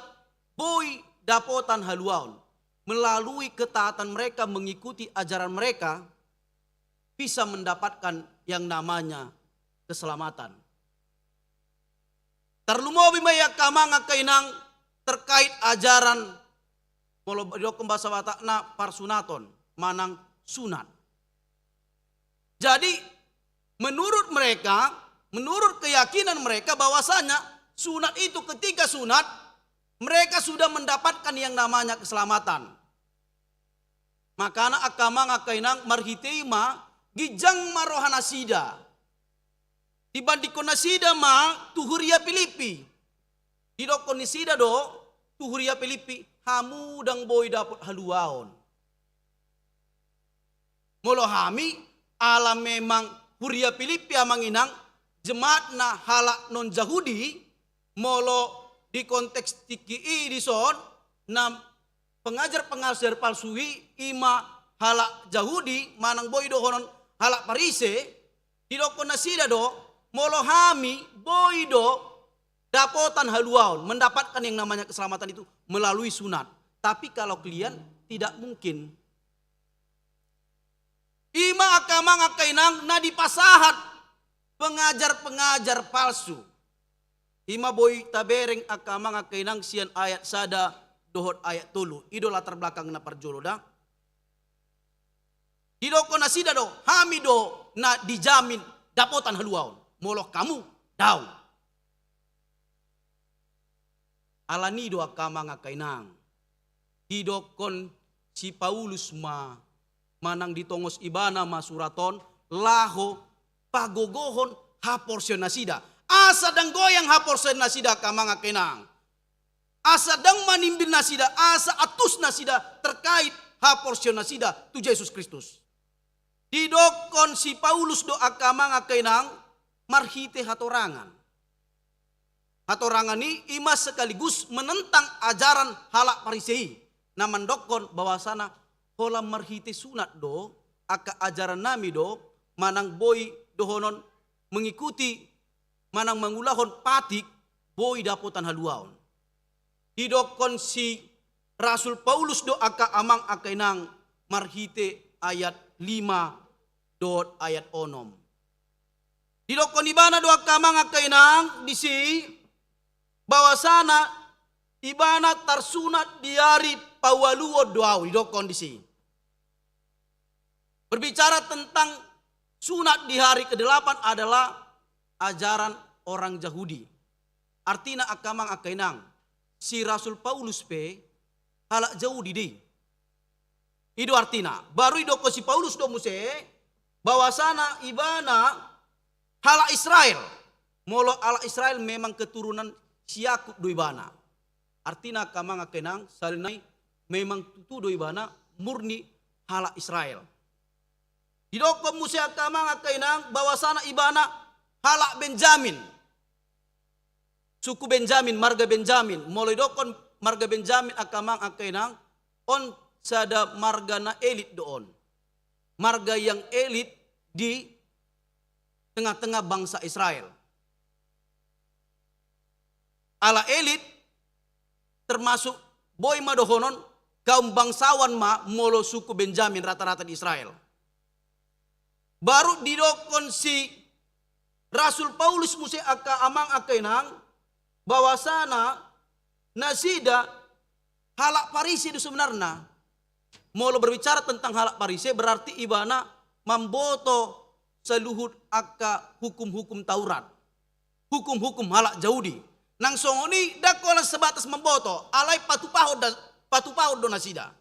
L: boy dapotan haluaon. Melalui ketaatan mereka mengikuti ajaran mereka bisa mendapatkan yang namanya keselamatan. Terlumobi maya kama nga kainang terkait ajaran molo dokon bahasa Batakna parsunaton manang sunat. Jadi menurut mereka, menurut keyakinan mereka bahwasanya sunat itu ketika sunat mereka sudah mendapatkan yang namanya keselamatan. Makana akama ngakainang marhiteima gijang marohana sida. Dibandingkan nasida ma tuhuria Filipi. Didokon nisida do tuhuria Filipi hamudang boy dapat haluaon. Molo hami alam memang huria Filipi amanginang jemaat na halak non Yahudi molo di konteks tiki di son na pengajar palsui ima halak Yahudi manang boy dohonon halak Parise di dokon nasida do molo hami boy do dapotan haluaon mendapatkan yang namanya keselamatan itu melalui sunat. Tapi kalau kalian tidak mungkin. Ima akama ngakainang na dipasahat pengajar palsu. Ima boy tabereng akama ngakainang sian ayat sada dohot ayat tulu. Ido latar belakang na parjolo da. Idoko nasida do hamido na dijamin dapotan haluaon. Moloh kamu daw. Alani do akama ngakainang. Idokon si Paulus manang ditongos ibana masuraton laho pagogohon haporsion nasida. Asa dang goyang haporsion nasida kamanga kenang. Asa dang manimbil nasida, asa atus nasida terkait haporsion nasida tu Yesus Kristus. Didokon si Paulus do akamanga kenang marhite hatorangan. Hatorangan ni ima sekaligus menentang ajaran halak Parisei. Naman dokon bahwasana hola marhite sunat do aka ajaran nami do manang boy dohonon mengikuti manang mangulahon patik boy dapotan haluaon. Didokon si Rasul Paulus do aka amang akainang marhite ayat 5 dot ayat onom. Didokon ibana do aka amang akainang disi bahwasana ibana tarsunat diari pawaluo doau didokon disi. Berbicara tentang sunat di hari ke-8 adalah ajaran orang Yahudi. Artinya akamang akainang si Rasul Paulus pe halak Yahudi di. Itu artinya baru idoko si Paulus do muse bahwasana ibana halak Israel. Molo halak Israel memang keturunan si Yakub do ibana. Artinya akamang akainang salinai memang tutu do ibana murni halak Israel. Didokon musia kamang akainang bahwasana ibana halak Benjamin. Suku Benjamin, marga Benjamin. Mulai dokon marga Benjamin akamang akainang on sada marga na elit doon. Marga yang elit di tengah-tengah bangsa Israel. Ala elit termasuk boy madohonon kaum bangsawan molo suku Benjamin rata-rata di Israel. Baru didokon si Rasul Paulus musi aka amang akainang bahwasana nasida halak Parisi itu sebenarnya. Mau berbicara tentang halak Parisi berarti ibana memboto seluhut aka hukum-hukum Taurat. Hukum-hukum halak Yahudi. Nang songoni dakola sebatas memboto alai patu pahod donasida.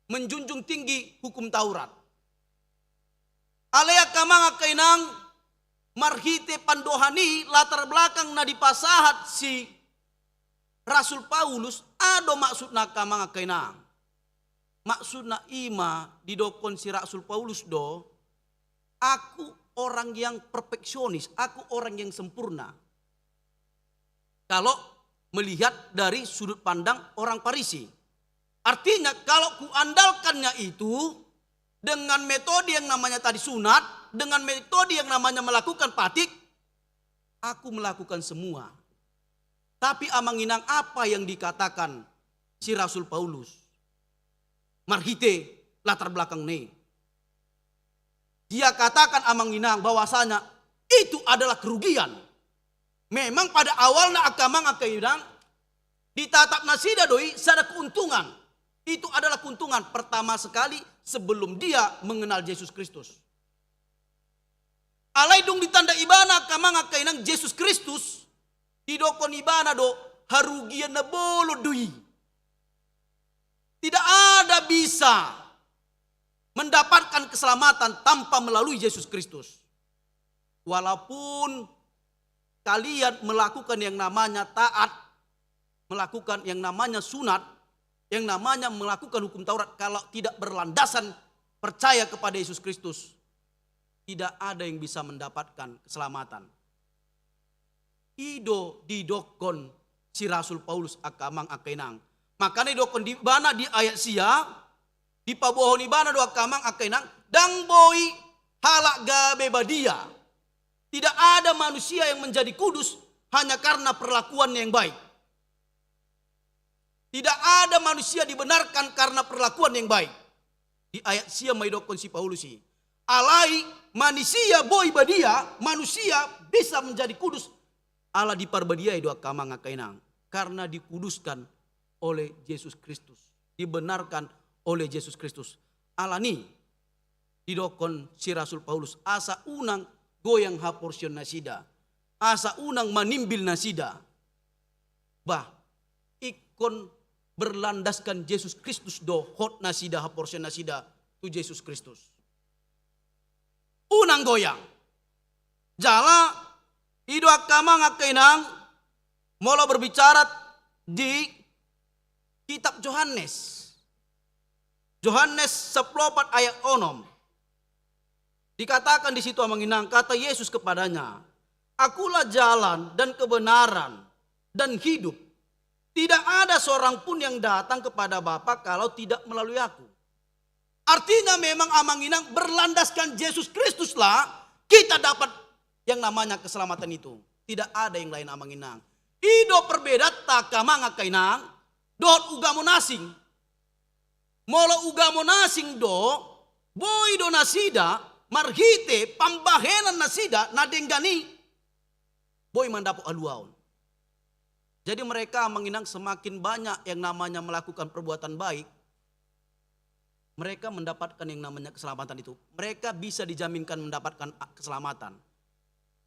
L: Menjunjung tinggi hukum Taurat. Alai akamang kainang marhite pandohani latar belakang na dipasahat si Rasul Paulus ado maksudna kamang kainang. Maksudna ima didokon si Rasul Paulus do, aku orang yang perfeksionis, aku orang yang sempurna. Kalau melihat dari sudut pandang orang Farisi. Artinya kalau kuandalkannya itu dengan metode yang namanya tadi sunat, dengan metode yang namanya melakukan patik, aku melakukan semua. Tapi amanginang apa yang dikatakan si Rasul Paulus? Marhite latar belakang nih. Dia katakan amanginang bahwasanya itu adalah kerugian. Memang pada awalnya akamang akaidang ditatap nasida doi sada keuntungan. Itu adalah keuntungan pertama sekali sebelum dia mengenal Yesus Kristus. Alai dong ditanda ibana akamang akaidang Yesus Kristus didokon ibana do harugian na bolo doi. Tidak ada bisa mendapatkan keselamatan tanpa melalui Yesus Kristus. Walaupun kalian melakukan yang namanya taat, melakukan yang namanya sunat, yang namanya melakukan hukum Taurat, kalau tidak berlandasan percaya kepada Yesus Kristus, tidak ada yang bisa mendapatkan keselamatan. Ido didokon si Rasul Paulus akamang akainang. Makanya didokon di bana di ayat sia, di pabohon ibana doa kamang akainang dang boy halak gabe badia. Tidak ada manusia yang menjadi kudus hanya karena perlakuan yang baik. Tidak ada manusia dibenarkan karena perlakuan yang baik. Di ayat sia maidokon si Paulusi. Alai manusia boy badia, manusia bisa menjadi kudus ala diparbadia doa kamang akainang karena dikuduskan oleh Yesus Kristus, dibenarkan oleh Yesus Kristus. Alani didokon si Rasul Paulus asa unang goyang haporsion nasida, asa unang manimbil nasida. Bah ikon berlandaskan Yesus Kristus do hot nasida haporsion nasida tu Yesus Kristus. Unang goyang. Jala ido akamang akainang mula berbicara di kitab Yohanes. Yohanes 14 ayat 6. Dikatakan di situ amanginang kata Yesus kepadanya, akulah jalan dan kebenaran dan hidup. Tidak ada seorang pun yang datang kepada Bapa kalau tidak melalui aku. Artinya memang amanginang berlandaskan Yesus Kristuslah kita dapat yang namanya keselamatan itu. Tidak ada yang lain amanginang. Ido perbeda takamang akainang dot ugamo nasing. Molo ugamo nasing do boy do nasida marhite pambahenan nasida nadenggani boy mandapo aluaon. Jadi mereka menginang semakin banyak yang namanya melakukan perbuatan baik, mereka mendapatkan yang namanya keselamatan itu. Mereka bisa dijaminkan mendapatkan keselamatan.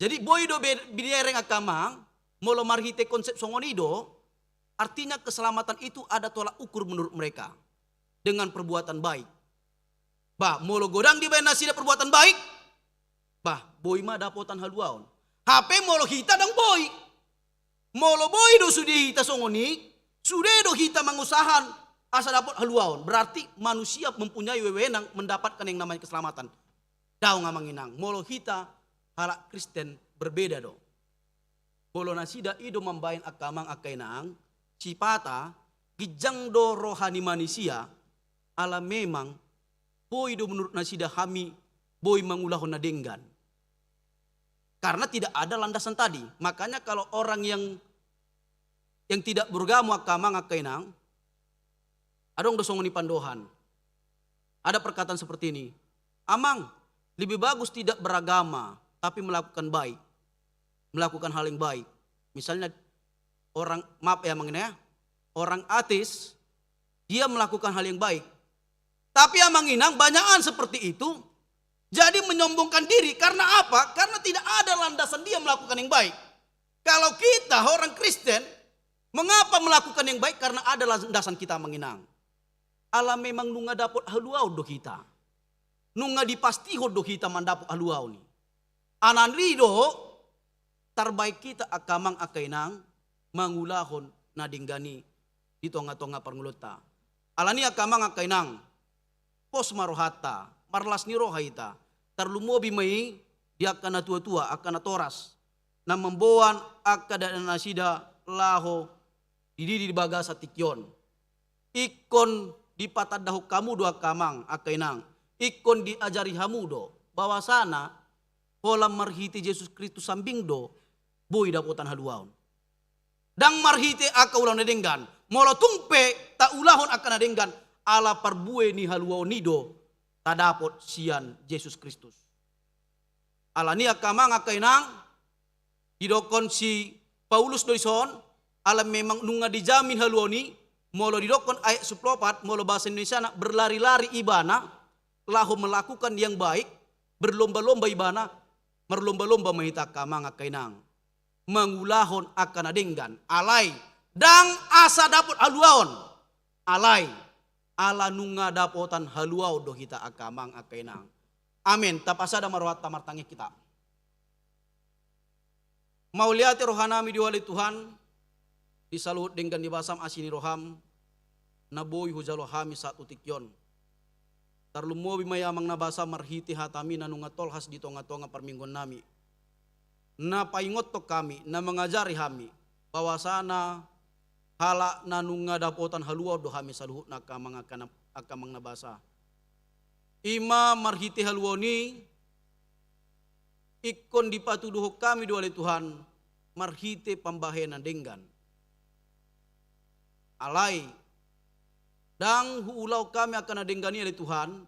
L: Jadi boy do bidiereng akamang molo marhite konsep songonido, artinya keselamatan itu ada tolak ukur menurut mereka dengan perbuatan baik. Bah, molo godang di bayan nasida perbuatan baik, bah, boy mah dapotan haluaon. HP molo hita dang boy. Molo boy do sudi hita songoni, sudah do hita mangusahan asa dapat haluaon. Berarti manusia mempunyai wewenang mendapatkan yang namanya keselamatan. Daw ngamanginang, molo hita halak Kristen berbeda do. Molo nasida ido membayan akamang akainang, cipata, gijang do rohani manusia, ala memang boy do menurut nasida hami boy mangulahon na denggan. Karena tidak ada landasan tadi. Makanya kalau orang yang tidak beragama akamang akainang, adong dosongoni pandohan. Ada perkataan seperti ini. Amang, lebih bagus tidak beragama tapi melakukan baik. Melakukan hal yang baik. Misalnya orang, maaf ya mengenai orang ateis, dia melakukan hal yang baik. Tapi amanginang banyakan seperti itu, Jadi menyombongkan diri karena apa? Karena tidak ada landasan dia melakukan yang baik. Kalau kita orang Kristen, mengapa melakukan yang baik? Karena ada landasan kita menginang. Allah memang nunga dapot haluau do kita. Nunga dipasti do kita mandapot haluau ni. Anan rido terbaik kita akamang akainang mangulahon na dinggani di tonga-tonga parngulota. Alani akamang akainang pos marohata marlas ni rohaita terlumobi mai dia akana tua-tua akana toras na memboan akada nasida laho di bagasa tikyon ikon di patadahu kamu do akamang akainang ikon diajari hamudo bahwasana pola marhiti Yesus Kristus sambing do boy dapotan haluaon. Dang marhite aka ulang nadenggan. Molo tungpe ta ulahon akan nadenggan. Ala parbue ni haluaon nido. Ta dapot sian Yesus Kristus. Ala ni akamang akainang. Didokon si Paulus doison. Ala memang nunga dijamin haluaon ni. Molo didokon ayat 14. Molo bahasa Indonesia na berlari-lari ibana. Laho melakukan yang baik. Berlomba-lomba ibana. Merlomba-lomba mahita akamang akainang. Mengulahon akan adenggan alai dang asa dapot haluaon alai ala nunga dapotan haluau do kita akamang akainang. Amin. Tapasada marwat tamartangi kita. Mauliati rohanami diwali Tuhan disalut dengan dibasam asini roham naboy hujalohami saat utikyon. Tarlumobi mayamang nabasa marhiti hatami nanunga tolhas di tonga-tonga permingguan nami. Na paingot to kami, na mengajari kami, bahwasana hala nanunga dapotan haluaw do kami saluhut na akamang nabasa. Ima marhiti haluaw ni, ikon dipatuduho kami do Tuhan, marhiti pambahenan denggan. Alay, dang huulaw kami akan nadenggani oleh Tuhan,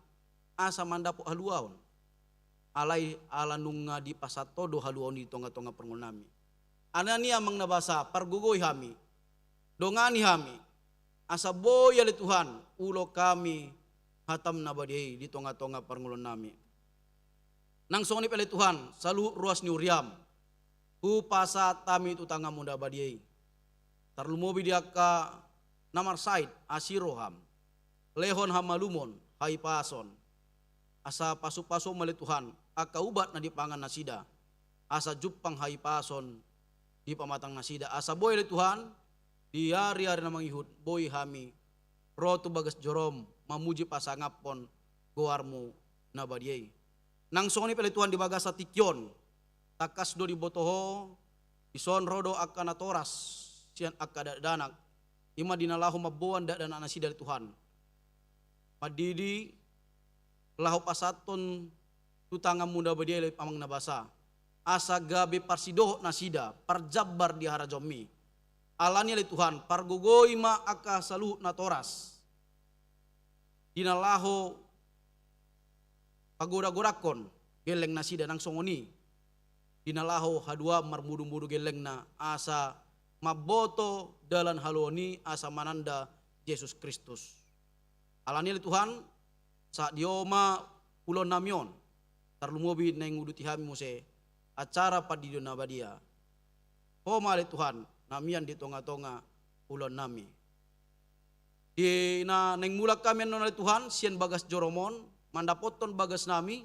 L: asa mandapo haluaw. Alay ala nunga di pasatodo haluon di tonga-tonga perngunami. Anania mang nabasa pargugoy hami. Dongani hami. Asa boy ali Tuhan ulo kami hatam nabadi di tonga-tonga perngulan nami. Nang songni pele Tuhan salu ruas ni uriam. Ku pasatami tu tanga munda badi. Tarlumobi dia ka namar said asiroham. Lehon hamalumon hai pason. Asa pasu-pasu mali Tuhan, aka ubat na di pangan nasida. Asa jupang hai pason di pamatang nasida. Asa boy li Tuhan, di hari-hari na manghihut, boy hami. Rotu bagas jorom, mamuji pasangapon, goarmu na badiyay. Nang songni pala Tuhan di bagas sa tikyon, takas do di botoho, ison rodo aka natoras, siyan aka danak, ima dinalaho mabuan da dan nasida li Tuhan. Padidi, lahu pasaton tutanga muda badiay amang nabasa. Asa gabi parsidoho nasida parjabar di harajomi. Alani li Tuhan pargogoy ma aka salu na toras. Dinalaho pagoda-godakon geleng nasida nang songoni. Dinalaho hadua marmudu-mudu geleng na asa maboto dalan haloni asa mananda Yesus Kristus. Alani li Tuhan sa dioma ulon namion tarlumobi na nguduti hami muse acara padido na badia. Homa li Tuhan namian di tonga-tonga ulon nami. Di na neng mulak kami non li Tuhan sian bagas joromon mandapoton bagas nami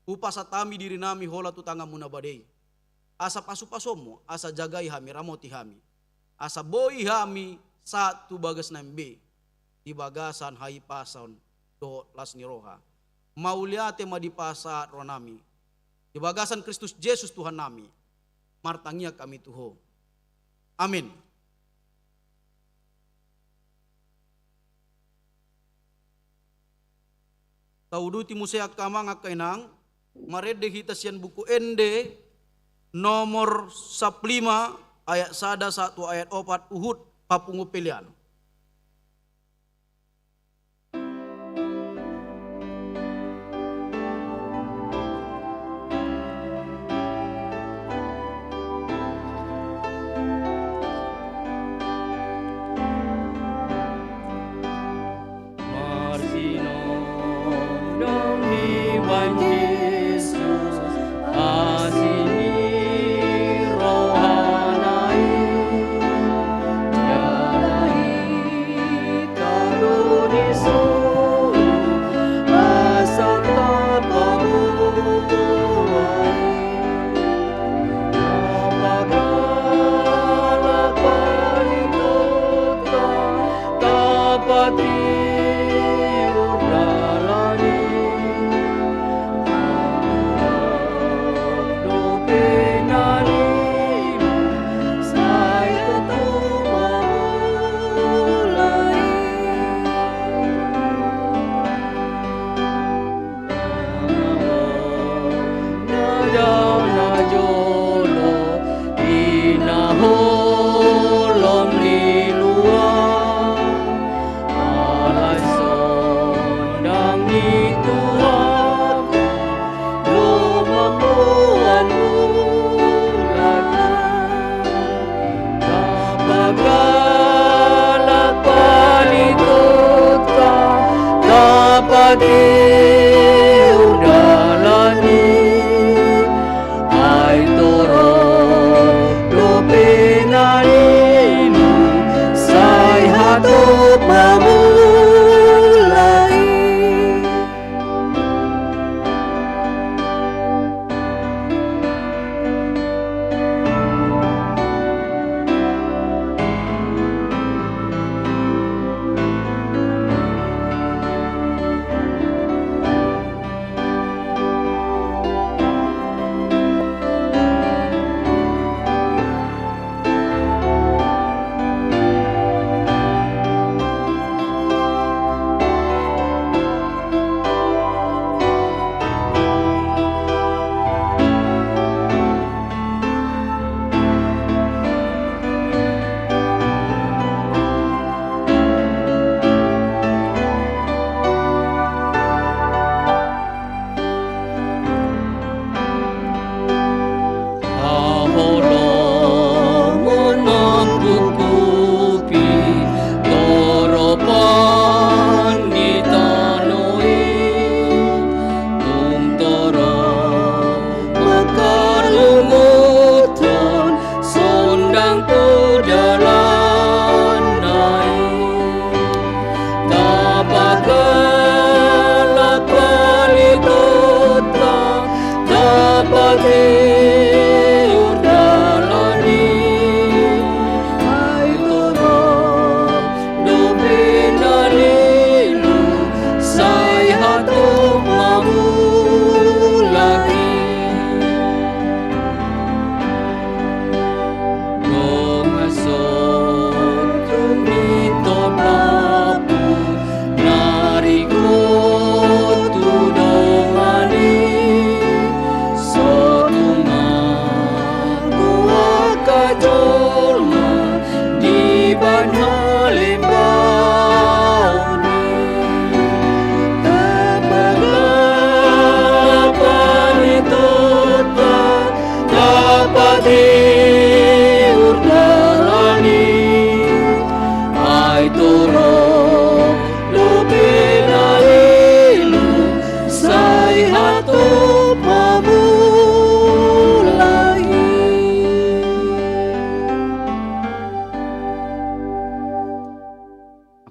L: upasatami diri nami hola tu tanga muna badai. Asa pasu-pasomo asa jagai hami ramoti hami. Asa boy hami satu bagas nambe di bagasan hai pason do las ni roha. Mauliate madipasa ronami. Di bagasan Kristus Yesus Tuhan nami. Martangia kami tuho. Amin. Tauduti musea kamang akainang. Marede hita sian buku ende. Nomor 15 ayat 1 ayat 4 Uhud papungu pilihan.
C: Wanji bagala palitutka dapat urdalani ai toro dopenalinu sai hatop mamulai.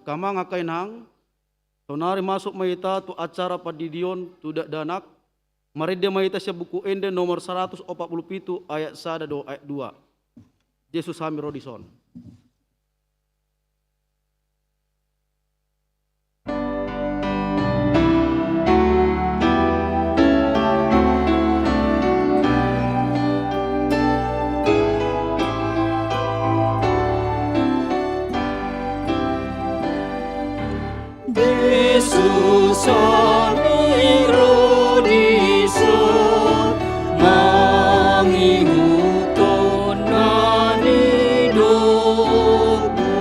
L: Kamang akainang, tonari masuk maita tu acara padidion tidak danak, maride maita siya buku ende nomor 147 ayat 1 do ayat 2. Yesus Hami Rodison.
C: Yesus Hami Rodison mangihuton nani doku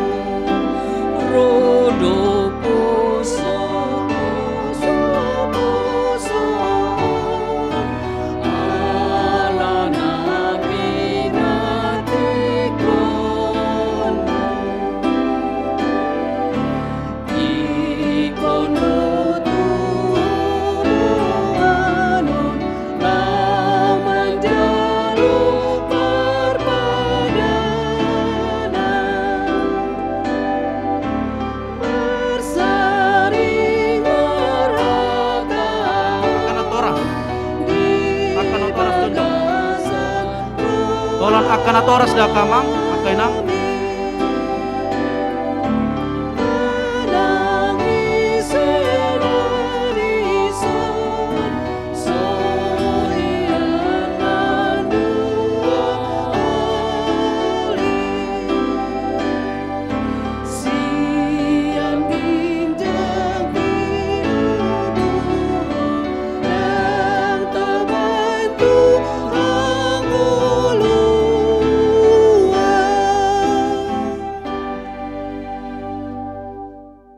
C: rodoku sopo ala nabi ngatikon
L: Tolan akan atoras dah kamang akainang.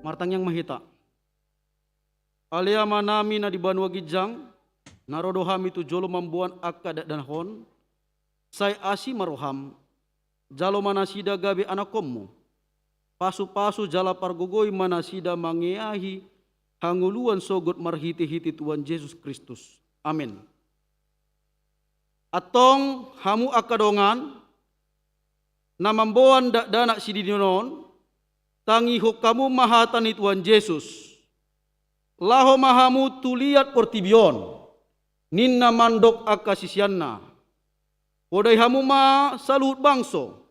L: Martang yang mahita. Alia manami na di Banua Gijang, narodoham itu jolo mambuan akka dan hon, sai asi maroham, jalo mana sida gabe anakommu, pasu-pasu jala pargogoi mana sida mangeahi hanguluan sogot marhiti-hiti Tuhan Yesus Kristus. Amin. Atong hamu akadongan, namamboan danak sidinonon, tangi kamu mahatani Tuhan Yesus. Laho mahamu tuliat portibion, ninna mandok akasisianna. Odai hamu ma saluhut bangso,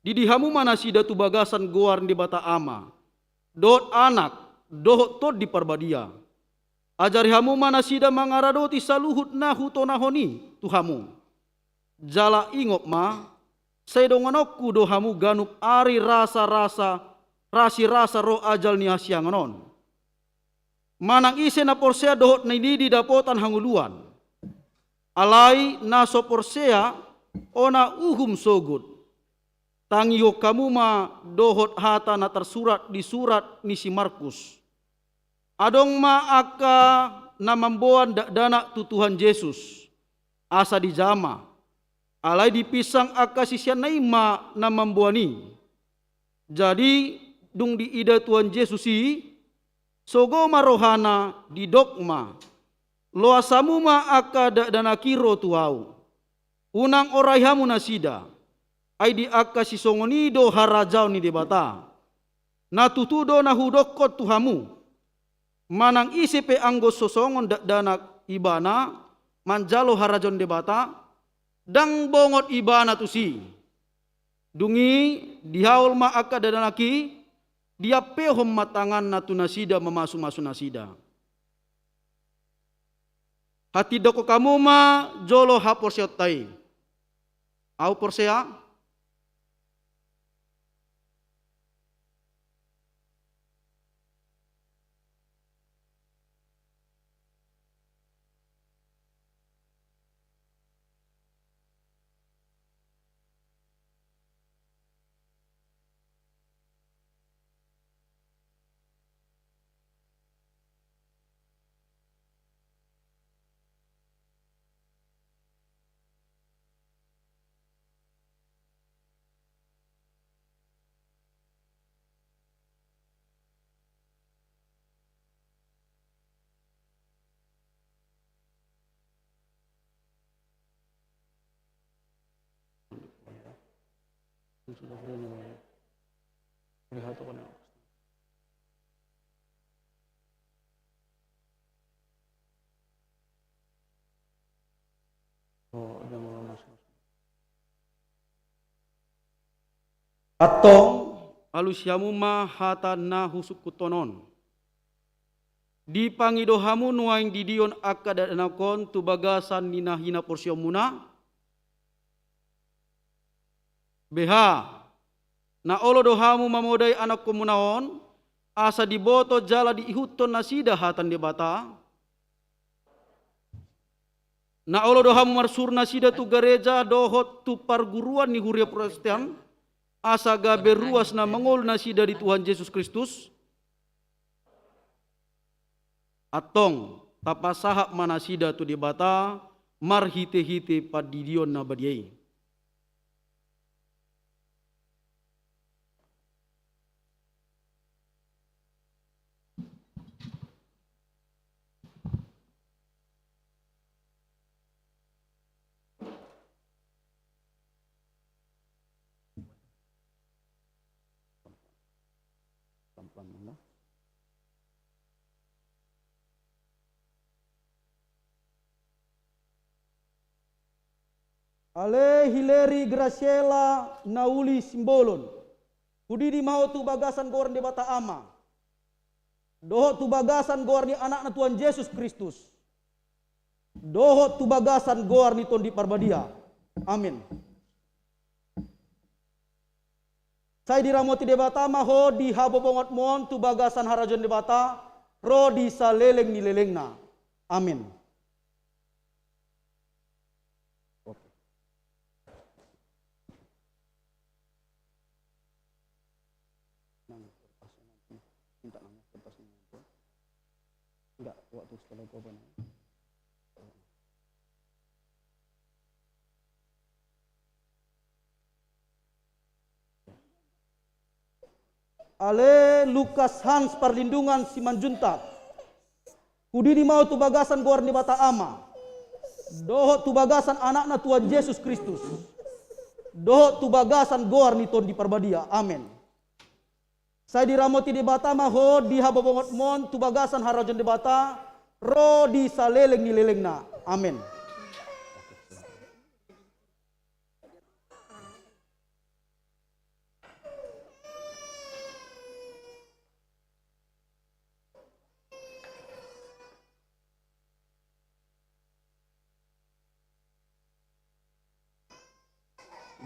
L: didi hamu mana sida tu bagasan goar di bata ama, dot anak, dohot tod di parbadia. Ajari hamu mana sida mangaradoti saluhut na huto nahoni tu hamu. Jala ingop ma, sedonganokku do hamu ganup ari rasa-rasa, rasi-rasa roh ajal ni hasianganon. Manang ise na porsea dohot na di dapotan hanguluan. Alai naso porsea ona uhum sogut. Tangiho kamu ma dohot hata na tersurat di surat ni si Markus. Adong ma aka na mamboan dana tu Tuhan Yesus. Asa di jama. Alai dipisang aka sisian naima na mamboani. Jadi dung di ida Tuhan Yesus sogo marohana di dogma, loasamu ma aka dana kiro tuau, unang orai hamu nasida, ay di aka sisongonido harajau ni debata, natutudo na hudokot tuhamu, manang isipe anggo sosongon danak ibana, manjalo harajon debata, dang bongot ibana tusi, dungi dihaul ma aka dadanaki, dia pehom matangan natu nasida memasu-masu nasida. Hati doko kamu ma jolo ha porseot tai. Au porsea? Atong alusyamu ma hata na husuk kutonon. Di pangidohamu nuaing didion akada danakon tu bagasan nina hina porsio muna. Beha na olo dohamu mamodai anak komunaon asa diboto jala diihuton nasida hatan debata. Na olo dohamu marsur nasida tu gereja dohot tu parguruan ni huria Protestan asa gabe ruas na mengol nasida di Tuhan Yesus Kristus. Atong tapasahak manasida tu debata marhite-hite padidion na badiai. Ale Hileri Graciela Nauli Simbolon. Kudi di mau tu bagasan gor di bata ama. Doho tu bagasan gor ni anak na Tuhan Yesus Kristus. Doho tu bagasan gor ni ton di parbadia. Amin. Saya diramoti debata maho di habobongot mon tu bagasan harajon debata ro di saleleng ni lelengna. Amin. Enggak, waktu setelah korban. Ale Lukas Hans Perlindungan Simanjuntak. Kudini mau tu bagasan gor ni bata ama. Doho tu bagasan anakna Tuhan Yesus Kristus. Doho tu bagasan gor ni ton di Parbadia. Amin. Saya diramoti di bata maho di habobongot mon tu bagasan harajon di bata. Ro di saleleng ni lelengna. Amin.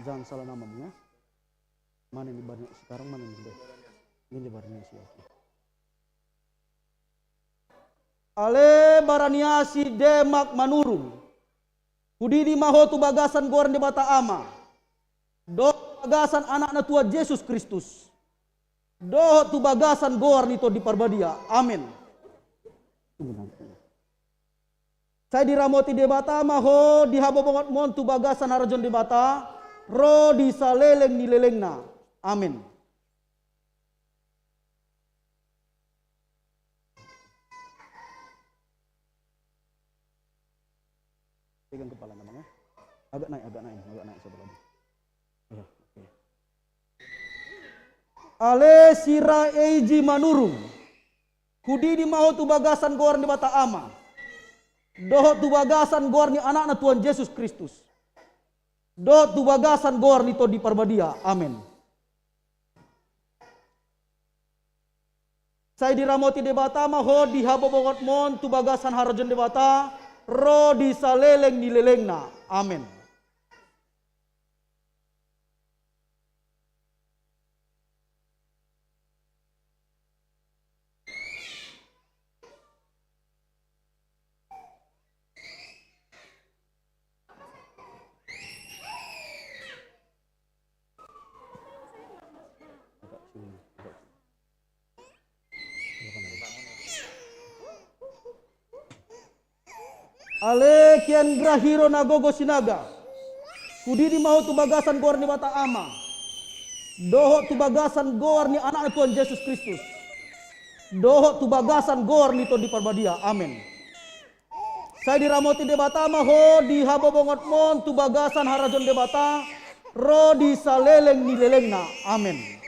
L: Jangan salah namanya. Mana yang lebarnya sekarang, mana yang lebar? Ini lebarnya sih. Ale baraniasi demak manurung. Kudini maho tu bagasan goran di bata ama. Do bagasan anakna Tuhan Yesus Kristus. Do tu bagasan goran itu di Parbadia. Amin. Saya diramoti di bata maho di habobongot mon tu bagasan harajon di bata. Ro di saleleng ni lelengna. Amin. Pegang kepala namanya. Agak naik sebelah lagi. Ya, okay. Ale sira eiji manurung. Kudini mau tu bagasan goran di bata ama. Doho tu bagasan goran ni anakna Tuhan Yesus Kristus. Do tu bagasan gor nito di Parbadia. Amin. Saya diramoti di bata maho di habobongot mon tu bagasan harajon di bata. Ro di saleleng ni lelengna. Amin. Ale kian grahiro nagogo sinaga. Kudini mau tu bagasan gor ni bata ama. Doho tu bagasan gor ni anak Tuhan Yesus Kristus. Doho tu bagasan gor ni to di Parbadia. Amin. Saya diramoti di bata maho di habobongot mon tu bagasan harajon di bata. Ro di saleleng ni lelengna. Amin.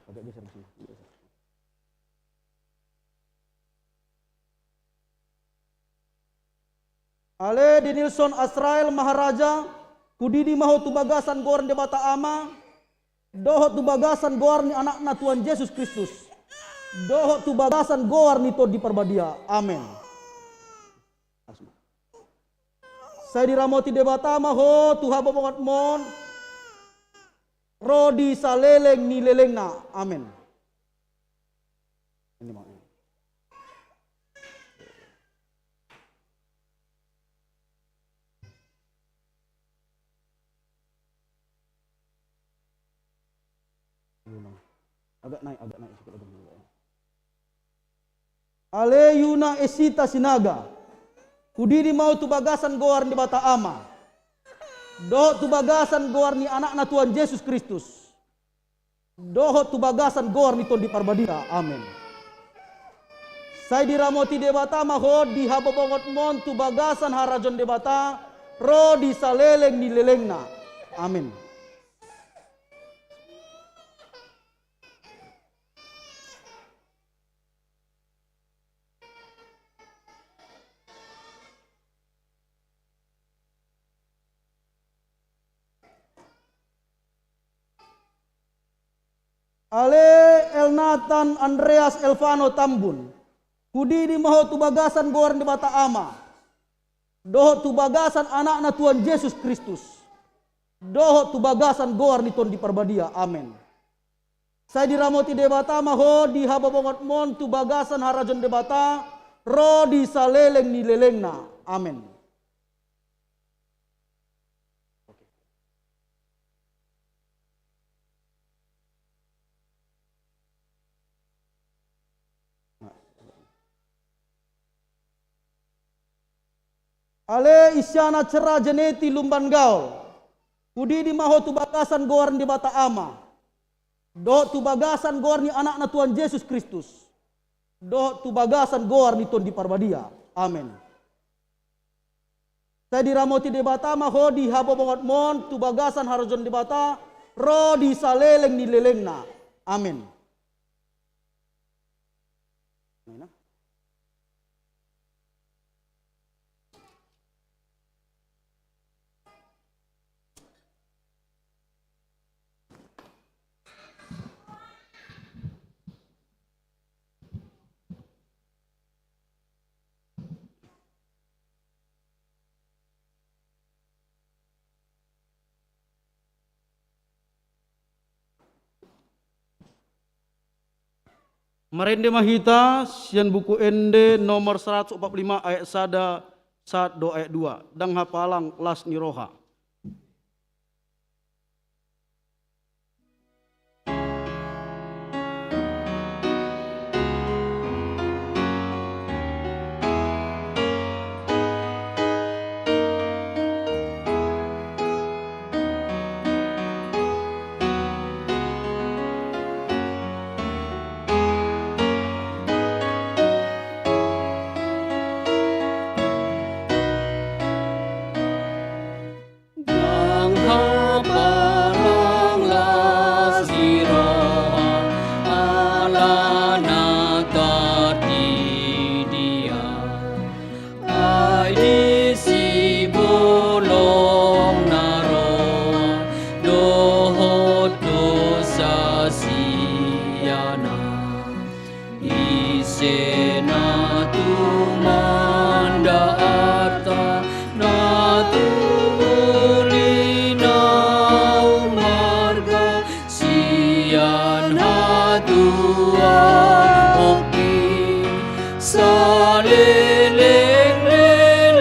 L: Agak geser di sini. Ale di Nilson Asrael Maharaja. Kudini maho tu bagasan goran di bata ama. Doho tu bagasan goran ni anakna Tuhan Yesus Kristus. Doho tu bagasan goran itu di Parbadia. Amin. Saya diramoti di bata maho tu habobongot mon. Rodi saleleng ni lelengna. Amin. Ini maknanya. Agak naik sedikit lagi. Ale Yuna Esita Sinaga. Kudini mau tu bagasan goar di bata ama. Doho tu bagasan goar ni anakna Tuhan Yesus Kristus. Doho tu bagasan goar ni ton di Parbadia. Amin. Saya diramoti di bata maho di habobongot mon tu bagasan harajon di bata. Ro di saleleng ni lelengna. Amin. Ale Elnatan Andreas Elvano Tambun. Kudi di maho tu bagasan goran di bata ama. Doho tu bagasan anakna Tuhan Yesus Kristus. Doho tu bagasan goran di ton di Parbadia. Amin. Saya diramoti di bata maho di hababongot mon tu bagasan harajon di bata. Ro di saleleng ni lelengna. Amin. Ale isyana cerah jeneti lumban gaul. Kudi di maho tu bagasan goar di bata ama. Do tu bagasan goar ni anak na Tuhan Yesus Kristus. Do tu bagasan goar ni Tuhan di parbadia. Amin. Saya diramoti di bata maho di habo bongot mon tu bagasan harajon di bata. Ro di saleleng ni lelengna. Amin. Marende mahita sian buku ende nomor 145 ayat 1 do ayat 2 dang hapalang las niroha.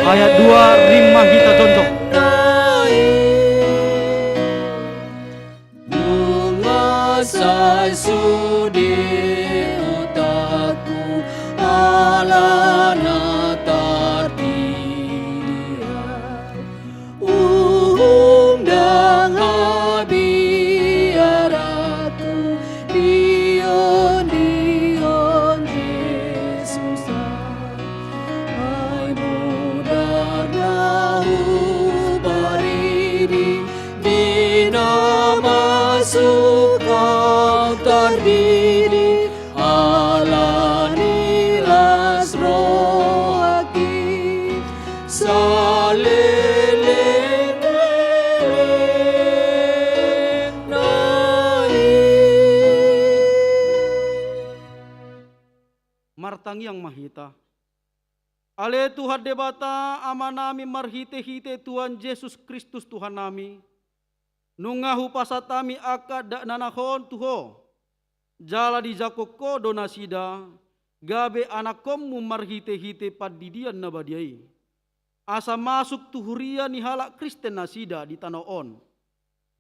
L: Ayat 2 rimah kita contoh. Martang yang mahita. Ale Tuhan debata amanami marhite-hite Tuhan Yesus Kristus Tuhan nami. Nungahu pasatami akad dak nanahon tuho. Jala di jakoko donasida. Gabe anakommu marhite-hite padidian nabadiai. Asa masuk tuhuria ni halak Kristen nasida di tanoon.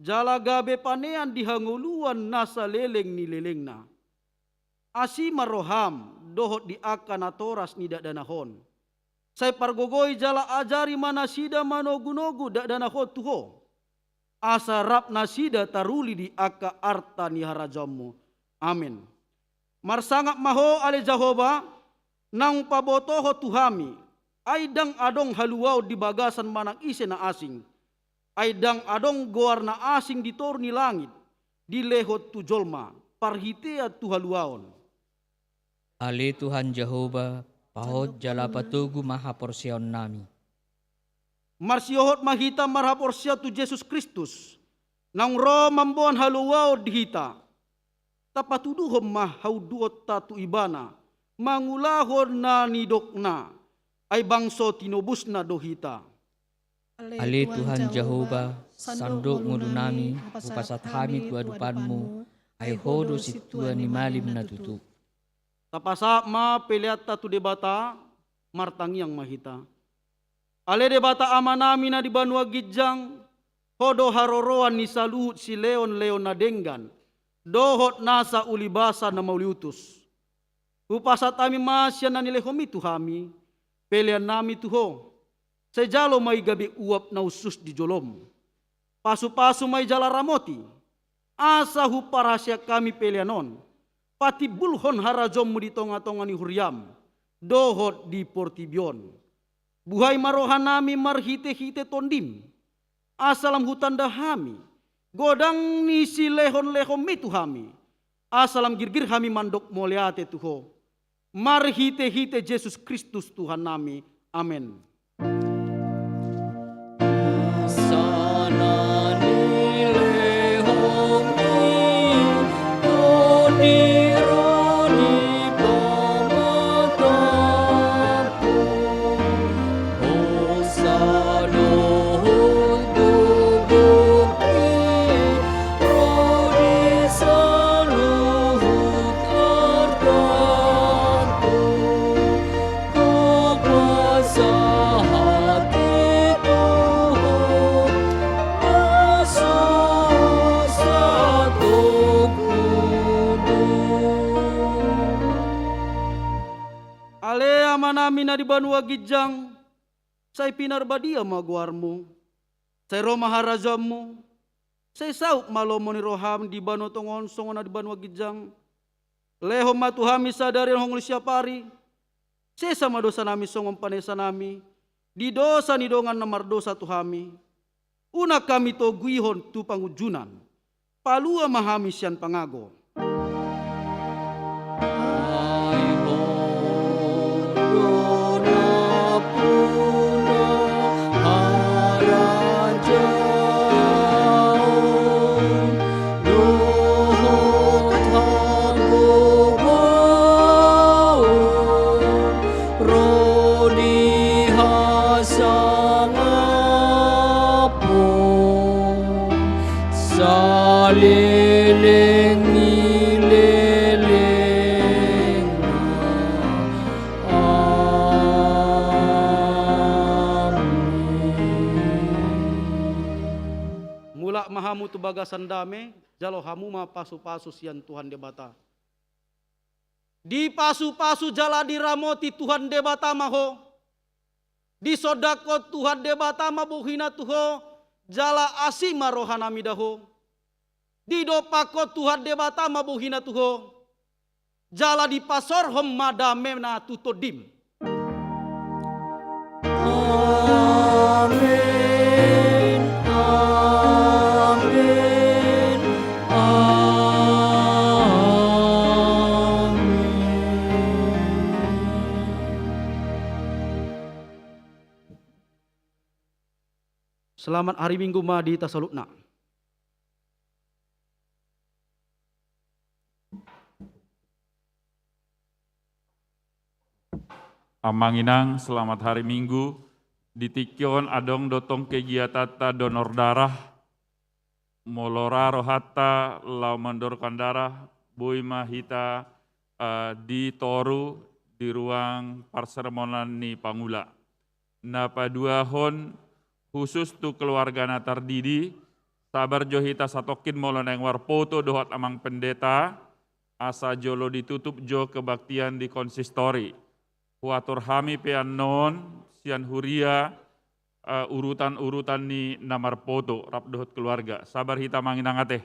L: Jala gabe panean dihanguluan nasa leleng ni lelengna. Asi maroham dohot di akana toras ni dak danahon. Saya pargogoi jala ajari mana sida manogu-nogu dak danahon tuho. Asa rap nasida taruli di aka arta ni harajamu. Amin. Marsangak maho ale Jehovah nang pabotoho tuhami. Aidang adong haluau di bagasan manang ise na asing. Aidang adong goar na asing di torni langit. Di lehot tu jolma. Parhitea tu haluaon.
C: Ale Tuhan Jehovah, pahot jala patugu maha porsion nami.
L: Marsiohot mahita marha porsia tu Yesus Kristus. Nang ro mambuan haluau dihita. Tapatuduhom mahau duot tatu ibana. Mangulahon na nidokna. Ay bangso tinobus na dohita.
C: Ale Tuhan Jehovah, sandok ngudu nami, upasat kami tuadupanmu, ay hodo situa ni malim na tutu.
L: Tapasa ma peliat tatu debata, martangi yang mahita. Ale debata amanami na di Banua Gijang, hodo haroroan ni saluhut si leon na denggan, dohot nasa ulibasa na mauliutus. Upasat ami masya na nilehomi tuhami, pelian nami tuho. Sejalo mai gabi uap na usus di jolom. Pasu-pasu mai jala ramoti. Asahu parasya kami pelianon. Pati bulhon harajom di tonga-tonga ni huriam. Dohot di portibion. Buhay marohan nami marhite-hite tondim. Asalam hutan dahami. Godang nisi lehon-lehon mitu hami. Asalam girgir hami mandok moliate tuho. Marhite-hite Yesus Kristus Tuhan nami. Amin. Mina di Banua Gijang, saya pinarbadia maguarmu, saya Roma harajamu, saya sauk malomoni roham di Banu Tongon songona di Banua Gijang, leho matuhami sadari hong siapari, saya sama dosa nami songom panesa nami, di dosa ni dongan namar dosa tuhami, una kami to guihon tu pangujunan, palua mahami sian pangago. Mahamu tu bagasan dame, jalo hamu ma pasu-pasu sian Tuhan debata. Di pasu-pasu jala diramoti Tuhan debata maho. Di sodako Tuhan debata mabuhina tuho, jala asima rohanami daho. Di dopako Tuhan debata mabuhina tuho, jala di pasor hom madame na tutodim. Amin. Selamat hari Minggu ma di Tasalukna.
M: Amanginang selamat hari Minggu. Ditikion adong dotong kegiatata donor darah. Molora rohata lau mendorkan darah. Bui mahita di Toru di ruang parsermonan ni Pangula. Napa dua hon khusus tu keluarga natar didi, sabar johita satokin moloneng warpoto dohot amang pendeta, asa jolo ditutup jo kebaktian di konsistori. Huatur hami pean non, sian huria, urutan-urutan ni namar poto, rap dohot keluarga. Sabar hita manginang ateh.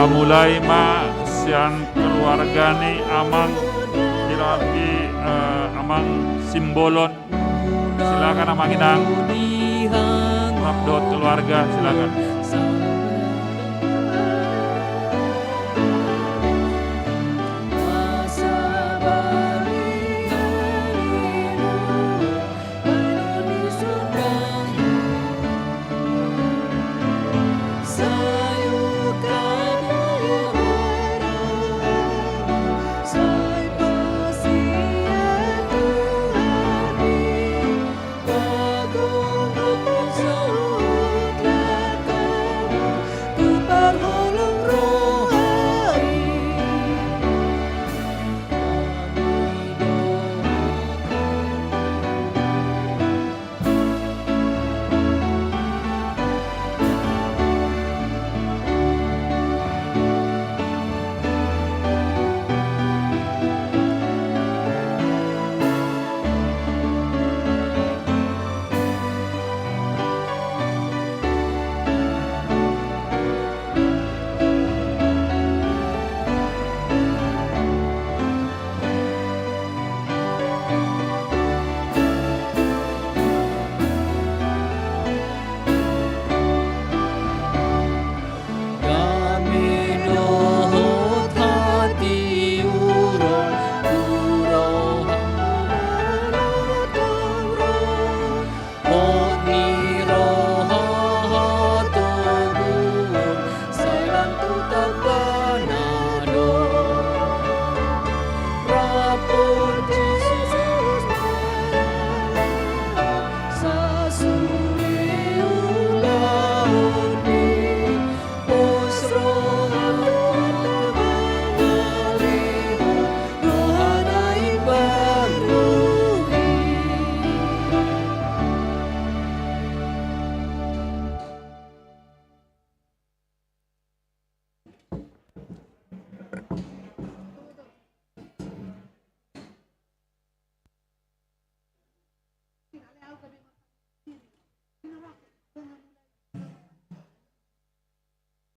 M: Mulai ma sian keluarga ni amang dirapi amang simbolon, silakan amang inang, rapdot keluarga silakan.